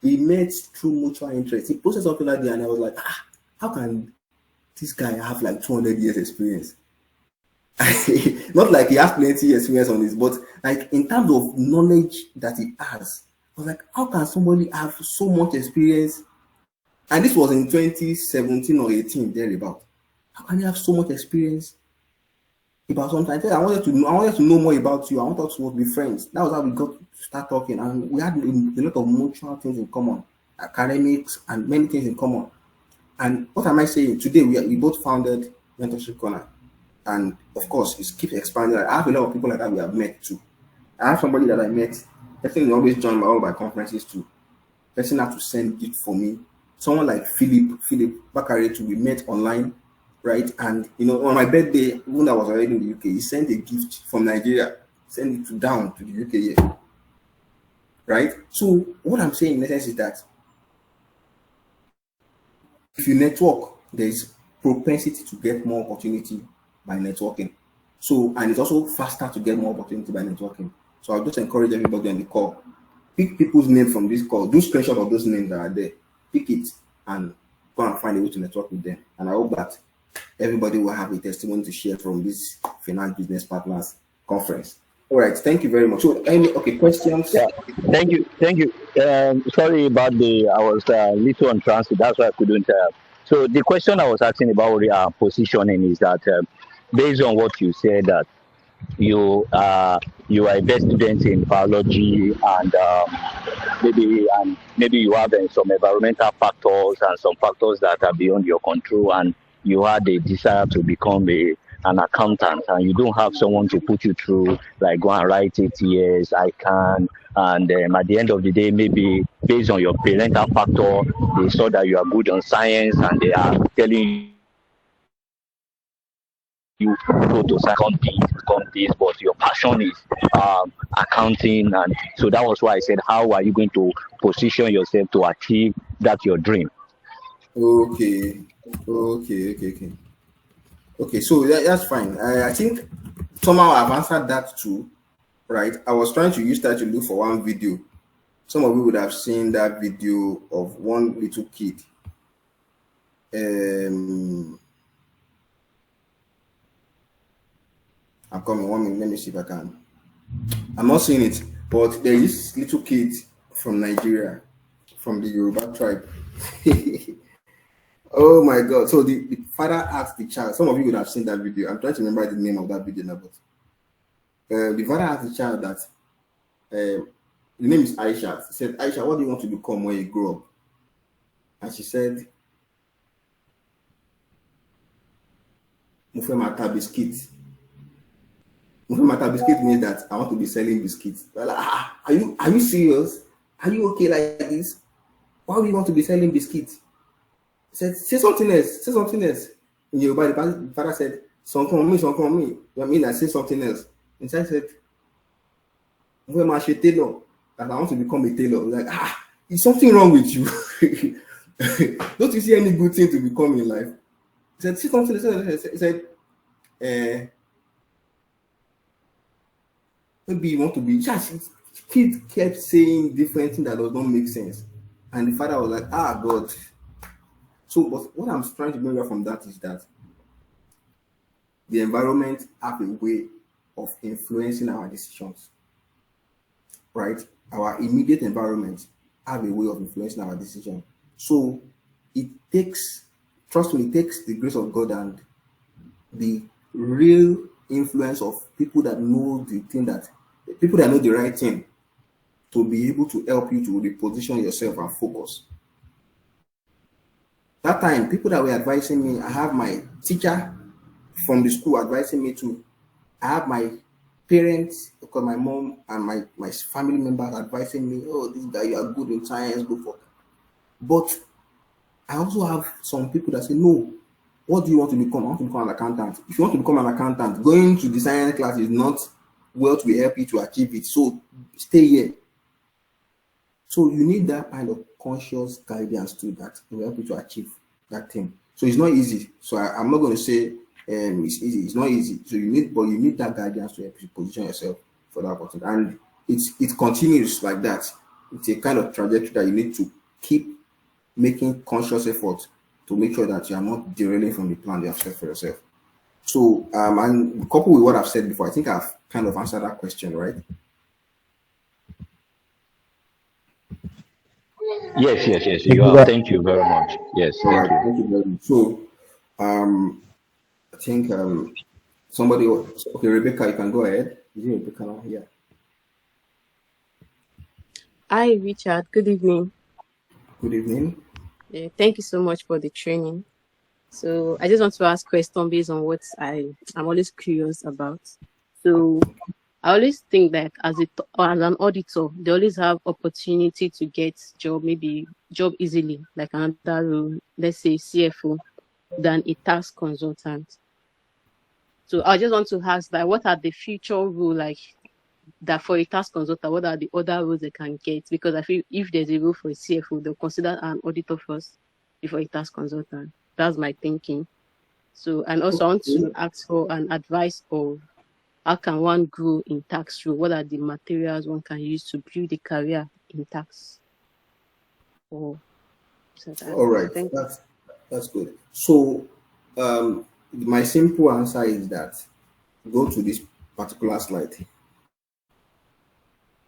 We met through mutual interest. He posted something like that, and I was like, how can this guy have like 200 years experience? Not like he has plenty experience on this, but like in terms of knowledge that he has, I was like, how can somebody have so much experience? And this was in 2017 or 18, thereabout. How can you have so much experience about something? I wanted to know more about you. I wanted to be friends. That was how we got to start talking, and we had a lot of mutual things in common, academics and many things in common. And what am I saying? Today we both founded Mentorship Corner. And of course, it keeps expanding. I have a lot of people like that we have met too. I have somebody that I met. Person always join all my conferences too. Person had to send gift for me. Someone like Philip Bakare too. We met online, right? And on my birthday, when I was already in the UK, he sent a gift from Nigeria, sent it down to the UK here, right? So what I'm saying in essence is that if you network, there is propensity to get more opportunity by networking. So, and it's also faster to get more opportunity by networking. So I'll just encourage everybody on the call, pick people's name from this call, do screenshot of those names that are there, pick it and go and find a way to network with them. And I hope that everybody will have a testimony to share from this Finance Business Partners conference. All right, thank you very much. So, questions? Yeah, thank you. Sorry about I was little on transit, that's why I couldn't. So the question I was asking about positioning is that based on what you said that you are a best student in biology and maybe you have some environmental factors and some factors that are beyond your control, and you had a desire to become an accountant, and you don't have someone to put you through, like go and write 8 years, I can, and at the end of the day, maybe based on your parental factor, they saw that you are good on science, and they are telling you go to second this, but your passion is accounting, and so that was why I said, how are you going to position yourself to achieve that your dream? Okay. So that's fine. I think somehow I've answered that too, right? I was trying to use that to look for one video. Some of you would have seen that video of one little kid. I'm coming 1 minute. Let me see if I can. I'm not seeing it, but there is this little kid from Nigeria, from the Yoruba tribe. Oh my God. So the father asked the child, some of you would have seen that video. I'm trying to remember the name of that video now, but the father asked the child that the name is Aisha. He said, Aisha, what do you want to become when you grow up? And she said, Mufemata biscuit. Mufemata biscuit means that I want to be selling biscuits. Like, are you serious? Are you okay like this? Why would you want to be selling biscuits? Said, say something else. Say something else. In Yoruba, the father said, something on me. I mean, I say something else. And I said, that I want to become a tailor. Like, is something wrong with you? Don't you see any good thing to become in life? He said, see something. He said, uh, maybe you want to be. Just kid kept saying different things that does not make sense, and the father was like, "Ah, God." So, but what I'm trying to bring out from that is that the environment have a way of influencing our decisions, right? Our immediate environment have a way of influencing our decision. So it takes, trust me, it takes the grace of God and the real influence of people that know the thing that people that know the right thing to be able to help you to reposition yourself and focus. That time, people that were advising me, I have my teacher from the school advising me to, I have my parents, because my mom and my family members advising me, oh, this guy, you are good in science, go for. But I also have some people that say, no, what do you want to become? I want to become an accountant. If you want to become an accountant, going to the science class is not what will help you to achieve it. So stay here. So you need that kind of conscious guidance to that will help you to achieve that thing. So it's not easy. So I'm not going to say it's easy. It's not easy. So you need that guidance to help you position yourself for that opportunity. And it continues like that. It's a kind of trajectory that you need to keep making conscious effort to make sure that you are not derailing from the plan you have set for yourself. So and coupled with what I've said before, I think I've kind of answered that question, right? Yes. You have. Thank you very much. Yes, All thank right, you. thank you very much. So I think somebody okay, Rebecca, you can go ahead. Is it Rebecca now? Yeah. Hi, Richard. Good evening. Good evening. Thank you so much for the training. So I just want to ask question based on what I'm always curious about. So I always think that as an auditor, they always have opportunity to get job, maybe job easily, like another role, let's say CFO, than a tax consultant. So I just want to ask that what are the future role like that for a tax consultant, what are the other roles they can get? Because I feel if there's a role for a CFO, they'll consider an auditor first before a tax consultant. That's my thinking. So, and also I want to ask for an advice of how can one grow in tax role? What are the materials one can use to build a career in tax? Or so that. All right, Thank you. that's good. So my simple answer is that go to this particular slide.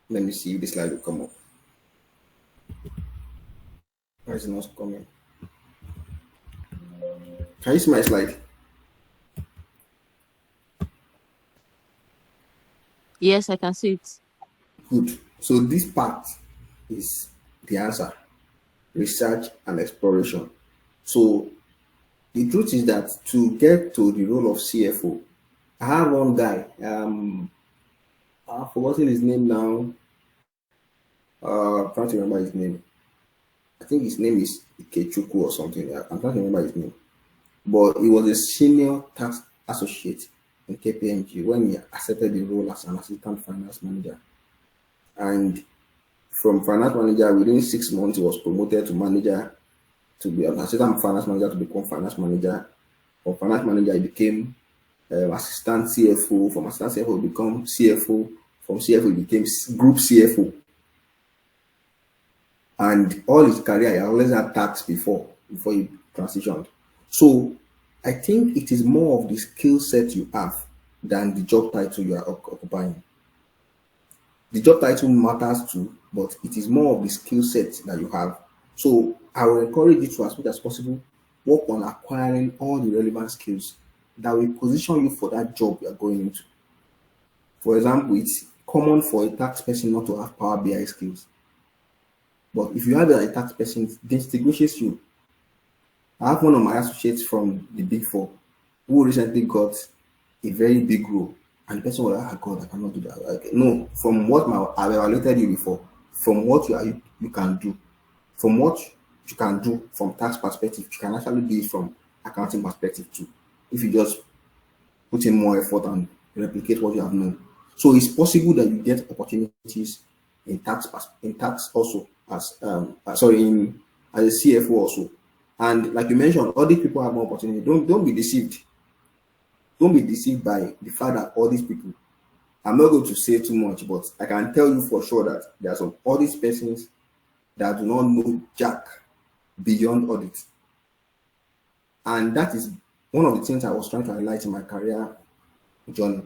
Let me see if this slide will come up. Why is it not coming? Can you see my slide? Yes, I can see it. Good. So this part is the answer: research and exploration. So the truth is that to get to the role of CFO, I have one guy. I've forgotten his name now. I'm trying to remember his name. I think his name is Ikechuku or something. I'm trying to remember his name. But he was a senior tax associate in KPMG when he accepted the role as an assistant finance manager. And from finance manager, within 6 months, he was promoted to manager, to be an assistant finance manager, to become finance manager. From finance manager, he became assistant CFO. From assistant CFO, he became CFO. From CFO, he became group CFO. And all his career, he always had tax before he transitioned. So I think it is more of the skill set you have than the job title you are occupying. The job title matters too, but it is more of the skill set that you have. So I will encourage you to, as much as possible, work on acquiring all the relevant skills that will position you for that job you are going into. For example, it's common for a tax person not to have Power BI skills. But if you have a tax person, it distinguishes you. I have one of my associates from the Big Four who recently got a very big role. And the person was like, ah, God, I cannot do that. Like, no, from what I've evaluated you before, from what you can do, from what you can do from tax perspective, you can actually do it from accounting perspective too. If you just put in more effort and replicate what you have known. So it's possible that you get opportunities in tax also as sorry in as a CFO also. And like you mentioned, all these people have more opportunity. Don't be deceived. Don't be deceived by the fact that all these people. I'm not going to say too much, but I can tell you for sure that there are some all these persons that do not know jack beyond audit. And that is one of the things I was trying to highlight in my career journey.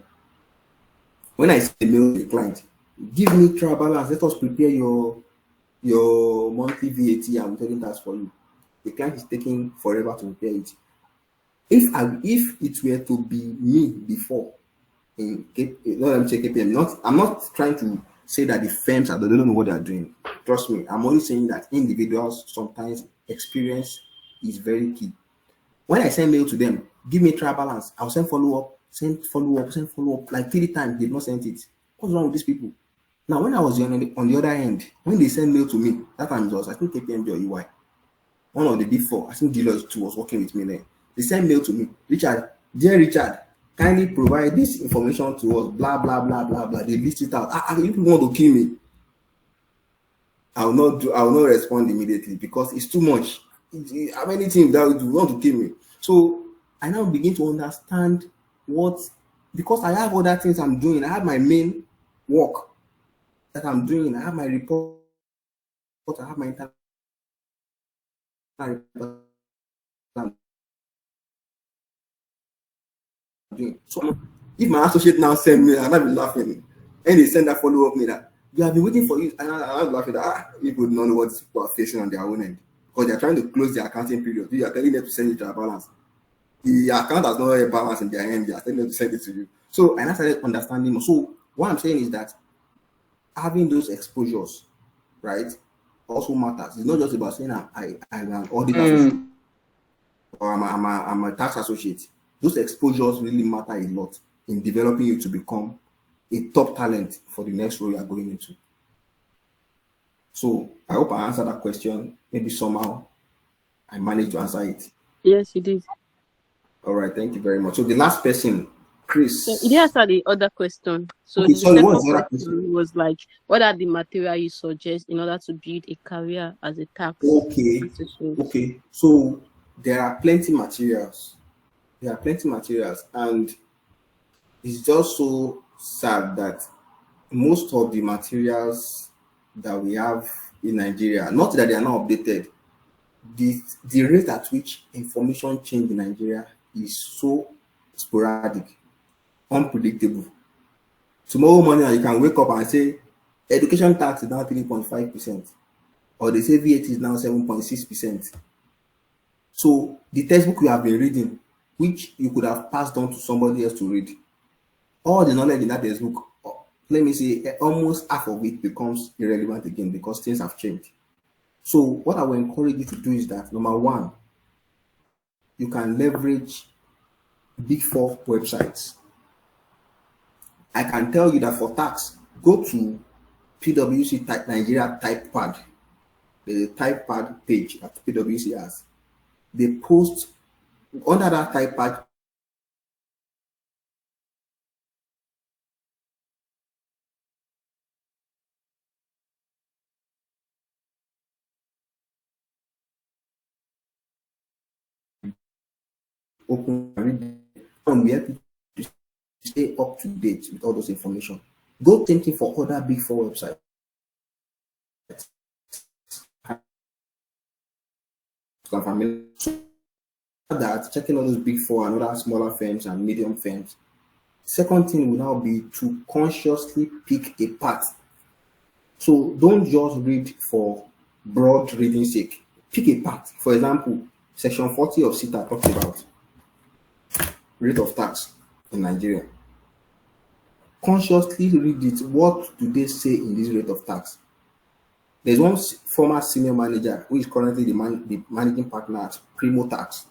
When I say mail to the client, give me trial balance, let us prepare your monthly VAT and withholding tax for you. The client is taking forever to prepare it. If it were to be me before in not let me say KPM, I'm not trying to say that the firms they don't know what they are doing. Trust me, I'm only saying that individuals sometimes experience is very key. When I send mail to them, give me trial balance, I'll send follow up, send follow up, send follow up. Like 3 times, they've not sent it. What's wrong with these people? Now, when I was on the other end, when they send mail to me, that time it was, I think, KPMG or UI, one of the big four, I think Deloitte too was working with me then. They send mail to me, Richard, dear Richard, kindly provide this information to us, blah, blah, blah, blah, blah. They list it out. You people want to kill me. I will not respond immediately because it's too much. How many things that you want to kill me? So I now begin to understand because I have other things I'm doing. I have my main work that I'm doing. I have my report. I have my internal report I'm doing. So if my associate now send me, I'll be laughing. And they send that follow up me that you have been waiting for you. And I'm laughing that people don't know what these people are facing on their own end. Because they're trying to close the accounting period. You are telling them to send it to a balance. The account has not a balance in their end. They are telling them to send it to you. So I started understanding more. So what I'm saying is that having those exposures, right, also matters. It's not just about saying I'm an audit associate or I'm a tax associate. Those exposures really matter a lot in developing you to become a top talent for the next role you are going into. So I hope I answered that question. Maybe somehow I managed to answer it. Yes, you did. All right, thank you very much. So the last person, Chris. So you didn't answer the other question. So Okay, the sorry, second what was the other question question? was like, what are the material you suggest in order to build a career as a tax associate? Okay. So there are plenty materials. And it's just so sad that most of the materials that we have in Nigeria, not that they are not updated, the rate at which information change in Nigeria is so sporadic, unpredictable. Tomorrow morning you can wake up and say education tax is now 3.5%, or they say VAT is now 7.6%. So the textbook you have been reading, which you could have passed on to somebody else to read, all the knowledge in that textbook, let me say almost half of it becomes irrelevant again because things have changed. So what I will encourage you to do is that, number one, you can leverage Big Four websites. I can tell you that for tax, go to PwC Nigeria TypePad. There's a TypePad page that PwC has. They post under that TypePad open and we help you to stay up to date with all those information. Go thinking for other Big Four websites. That checking all those Big Four and other smaller firms and medium firms. Second thing will now be to consciously pick a part. So don't just read for broad reading sake. Pick a part. For example, section 40 of CETA talks about rate of tax in Nigeria. Consciously read it. What do they say in this rate of tax? There's one former senior manager who is currently the managing partner at Primo Tax.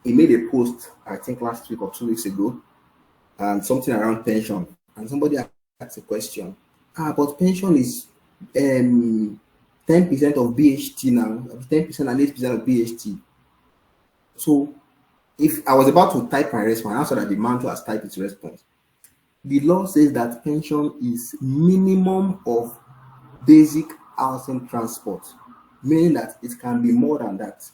He made a post, I think last week or 2 weeks ago, and something around pension. And somebody asked a question. But pension is 10% of BHT now, 10% and 8% of BHT. So if I was about to type my response, I answered that the man who has typed his response. The law says that pension is minimum of basic housing transport. meaning that it can be more than that,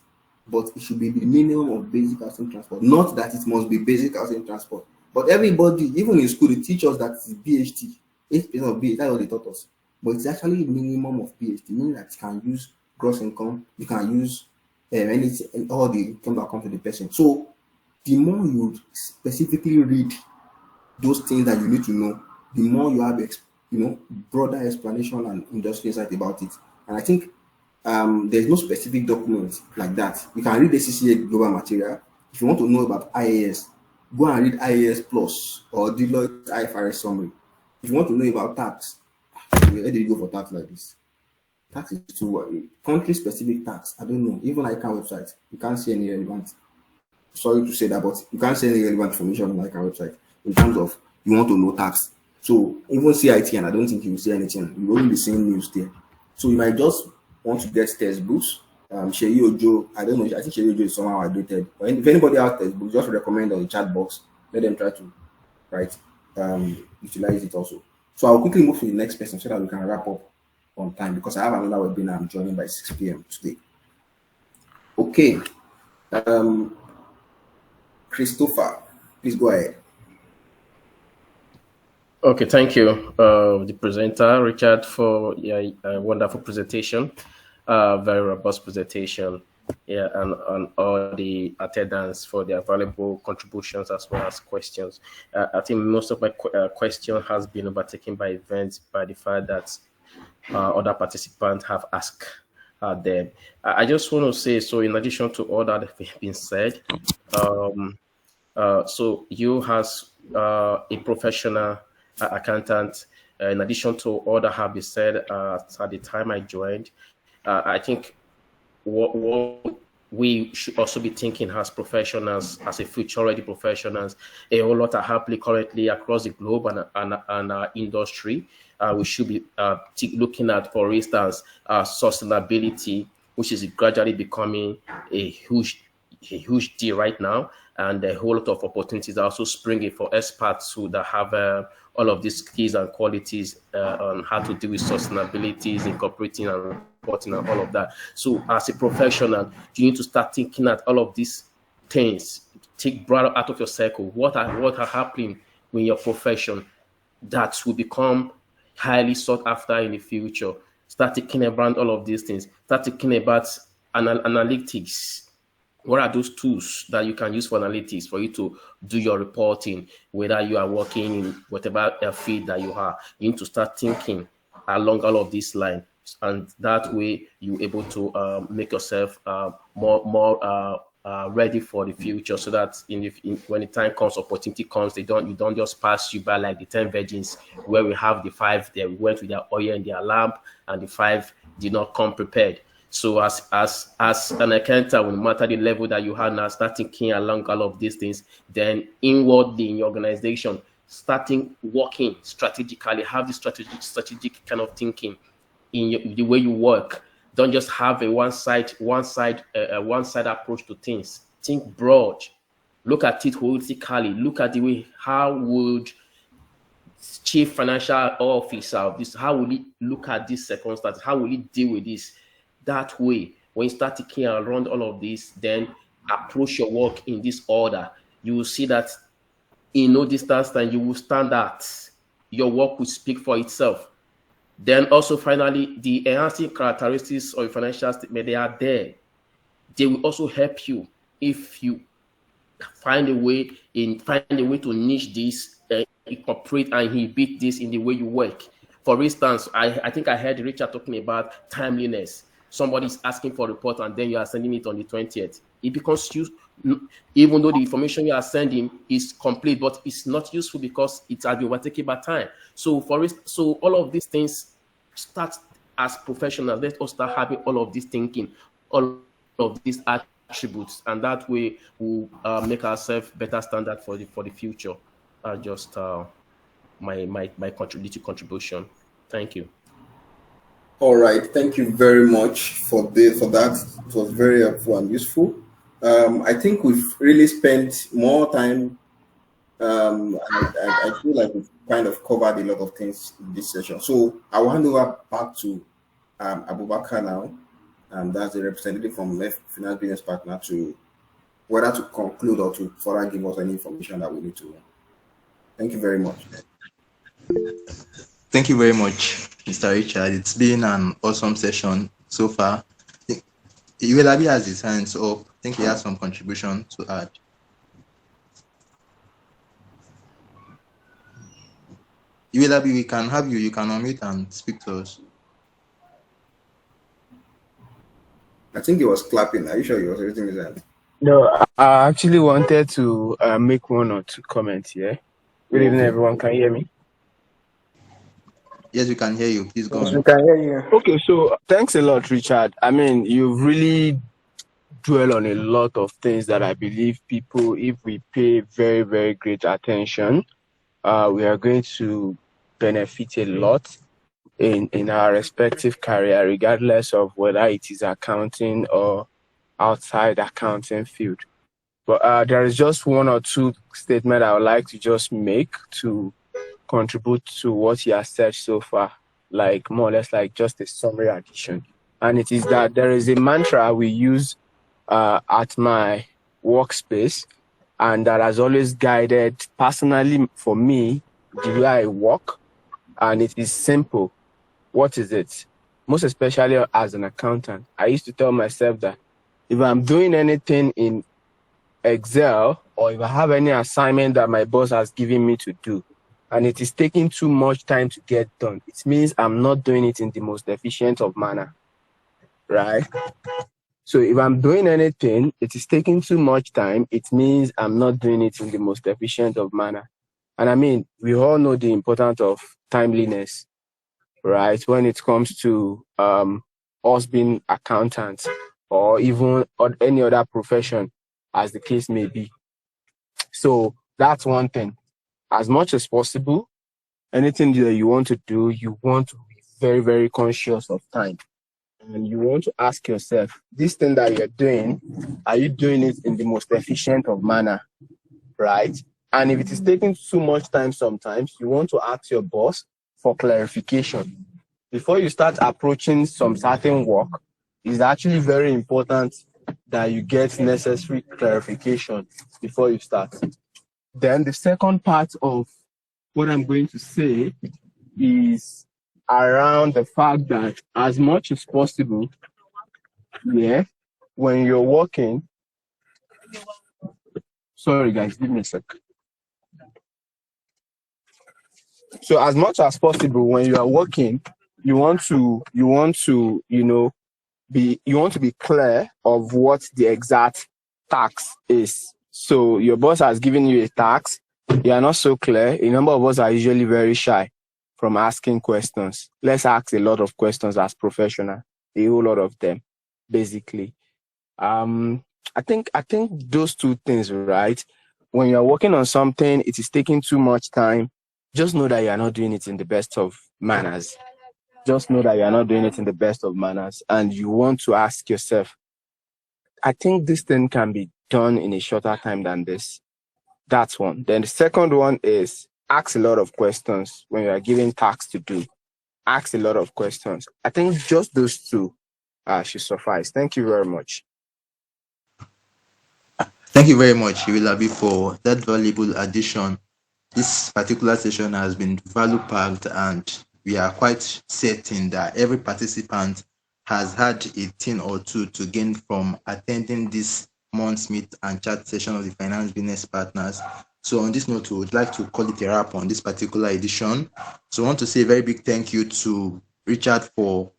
but it should be the minimum of basic housing transport. Not that it must be basic housing transport, but everybody, even in school, they teach us that it's BHT, 8% of BHT. That's what they taught us. But it's actually minimum of BHT, meaning that you can use gross income, you can use anything, all the income that comes to the person. So the more you specifically read those things that you need to know, the more you have broader explanation and industry insight about it. And I think there's no specific document like that. You can read the CCA global material. If you want to know about IAS, go and read IAS Plus or Deloitte IFRS summary. If you want to know about tax, where did you go for tax like this? Tax is too country specific tax. I don't know. Even ICANN website, you can't see any relevant. Sorry to say that, but you can't see any relevant information on ICANN website in terms of you want to know tax. So even CIT, and I don't think you will see anything. You will only be seeing news there. So you might just want to get textbooks. Sheyi Ojo, I don't know. I think Sheyi Ojo is somehow outdated. But if anybody has textbooks, just recommend on the chat box. Let them try to utilize it also. So I'll quickly move to the next person so that we can wrap up on time, because I have another webinar I'm joining by 6 p.m. today. Okay. Christopher, please go ahead. Okay, thank you, the presenter, Richard, for a wonderful presentation, very robust presentation, and all the attendants for their valuable contributions as well as questions. I think most of my question has been overtaken by events, by the fact that other participants have asked them. I just want to say, so in addition to all that have been said, so you as a professional accountant, in addition to all that have been said at the time I joined, I think what we should also be thinking as professionals, as a future-ready professionals, a whole lot are happening currently across the globe and our industry. We should be looking at, for instance, sustainability, which is gradually becoming a huge deal right now, and a whole lot of opportunities are also springing for experts who that have all of these skills and qualities on how to deal with sustainability, incorporating and reporting and all of that. So as a professional, you need to start thinking at all of these things. Take broader out of your circle. What are happening in your profession that will become highly sought after in the future? Start thinking about all of these things. Start thinking about analytics. What are those tools that you can use for analytics for you to do your reporting, whether you are working in whatever field that you are? You need to start thinking along all of these lines, and that way you're able to make yourself more ready for the future, so that when the time comes, opportunity comes, you don't just pass you by like the 10 virgins, where we have the 5 they went with their oil and their lamp, and the 5 did not come prepared. So as an accountant, no matter the level that you have now, start thinking along all of these things, then inwardly in your organization, starting working strategically, have the strategic kind of thinking in the way you work. Don't just have a one side approach to things. Think broad. Look at it holistically. Look at the way, how would chief financial officer of this, how will he look at this circumstance? How will he deal with this? That way, when you start thinking around all of this, then approach your work in this order. You will see that in no distance time, you will stand out. Your work will speak for itself. Then also, finally, the enhancing characteristics of your financial statement, they are there. They will also help you if you find a way to niche this, incorporate and inhibit this in the way you work. For instance, I think I heard Richard talking about timeliness. Somebody's asking for a report and then you are sending it on the 20th. It becomes even though the information you are sending is complete, but it's not useful because it has been overtaken by time. So so all of these things start as professionals. Let us start having all of this thinking, all of these attributes, and that way we'll make ourselves better standard for the future. Just my contribution. Thank you. All right, thank you very much for that. It was very helpful and useful. I think we've really spent more time. I feel like we've kind of covered a lot of things in this session. So I will hand over back to Abubakar now and that's the representative from Finance Business Partner to whether to conclude or to further give us any information that we need to know. Thank you very much. Thank you very much, Mr. Richard. It's been an awesome session so far. Iwelabi has his hands up. I think he has some contribution to add. Iwelabi, we can have you. You can unmute and speak to us. I think he was clapping. Are you sure he was raising his hand? No, I actually wanted to make one or two comments here. Good evening, everyone. Can you hear me? Yes, we can hear you. Please go Yes, on. we can hear you. Okay, so thanks a lot, Richard. I mean, you've really dwell on a lot of things that I believe people, if we pay very, very great attention, we are going to benefit a lot in our respective career, regardless of whether it is accounting or outside accounting field. But there is just one or two statements I would like to just make to contribute to what you have said so far, like more or less like just a summary addition. And it is that there is a mantra we use at my workspace, and that has always guided personally for me the way I work. And it is simple. What is it? Most especially as an accountant, I used to tell myself that if I'm doing anything in Excel, or if I have any assignment that my boss has given me to do, and it is taking too much time to get done, it means I'm not doing it in the most efficient of manner, right? So if I'm doing anything, it is taking too much time, it means I'm not doing it in the most efficient of manner. And I mean, we all know the importance of timeliness, right? When it comes to us being accountants or even any other profession, as the case may be. So that's one thing. As much as possible, anything that you want to do, you want to be very, very conscious of time. And you want to ask yourself, this thing that you're doing, are you doing it in the most efficient of manner, right? And if it is taking too much time sometimes, you want to ask your boss for clarification. Before you start approaching some certain work, it's actually very important that you get necessary clarification before you start. Then the second part of what I'm going to say is around the fact that as much as possible, when you're working, sorry guys, give me a sec. So as much as possible, when you are working, you want to be clear of what the exact tax is. So your boss has given you a tax, you are not so clear. A number of us are usually very shy from asking questions. Let's ask a lot of questions as professional, a whole lot of them, basically. I think those two things, right? When you're working on something, it is taking too much time. Just know that you are not doing it in the best of manners. Just know that you are not doing it in the best of manners. And you want to ask yourself, I think this thing can be done in a shorter time than this. That's one. Then the second one is ask a lot of questions when you are given tasks to do. Ask a lot of questions. I think just those two should suffice. Thank you very much. Thank you very much, Iwelabi, for that valuable addition. This particular session has been value packed, and we are quite certain that every participant has had a thing or two to gain from attending this month's meet and chat session of the Finance Business Partners. So on this note, we would like to call it a wrap on this particular edition. So I want to say a very big thank you to Richard for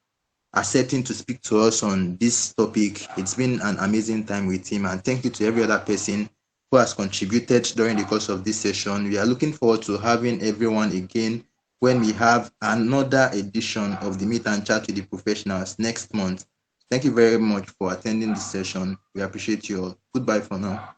accepting to speak to us on this topic. It's been an amazing time with him, and thank you to every other person who has contributed during the course of this session. We are looking forward to having everyone again when we have another edition of the Meet and Chat with the Professionals next month. Thank you very much for attending this session. We appreciate you all. Goodbye for now.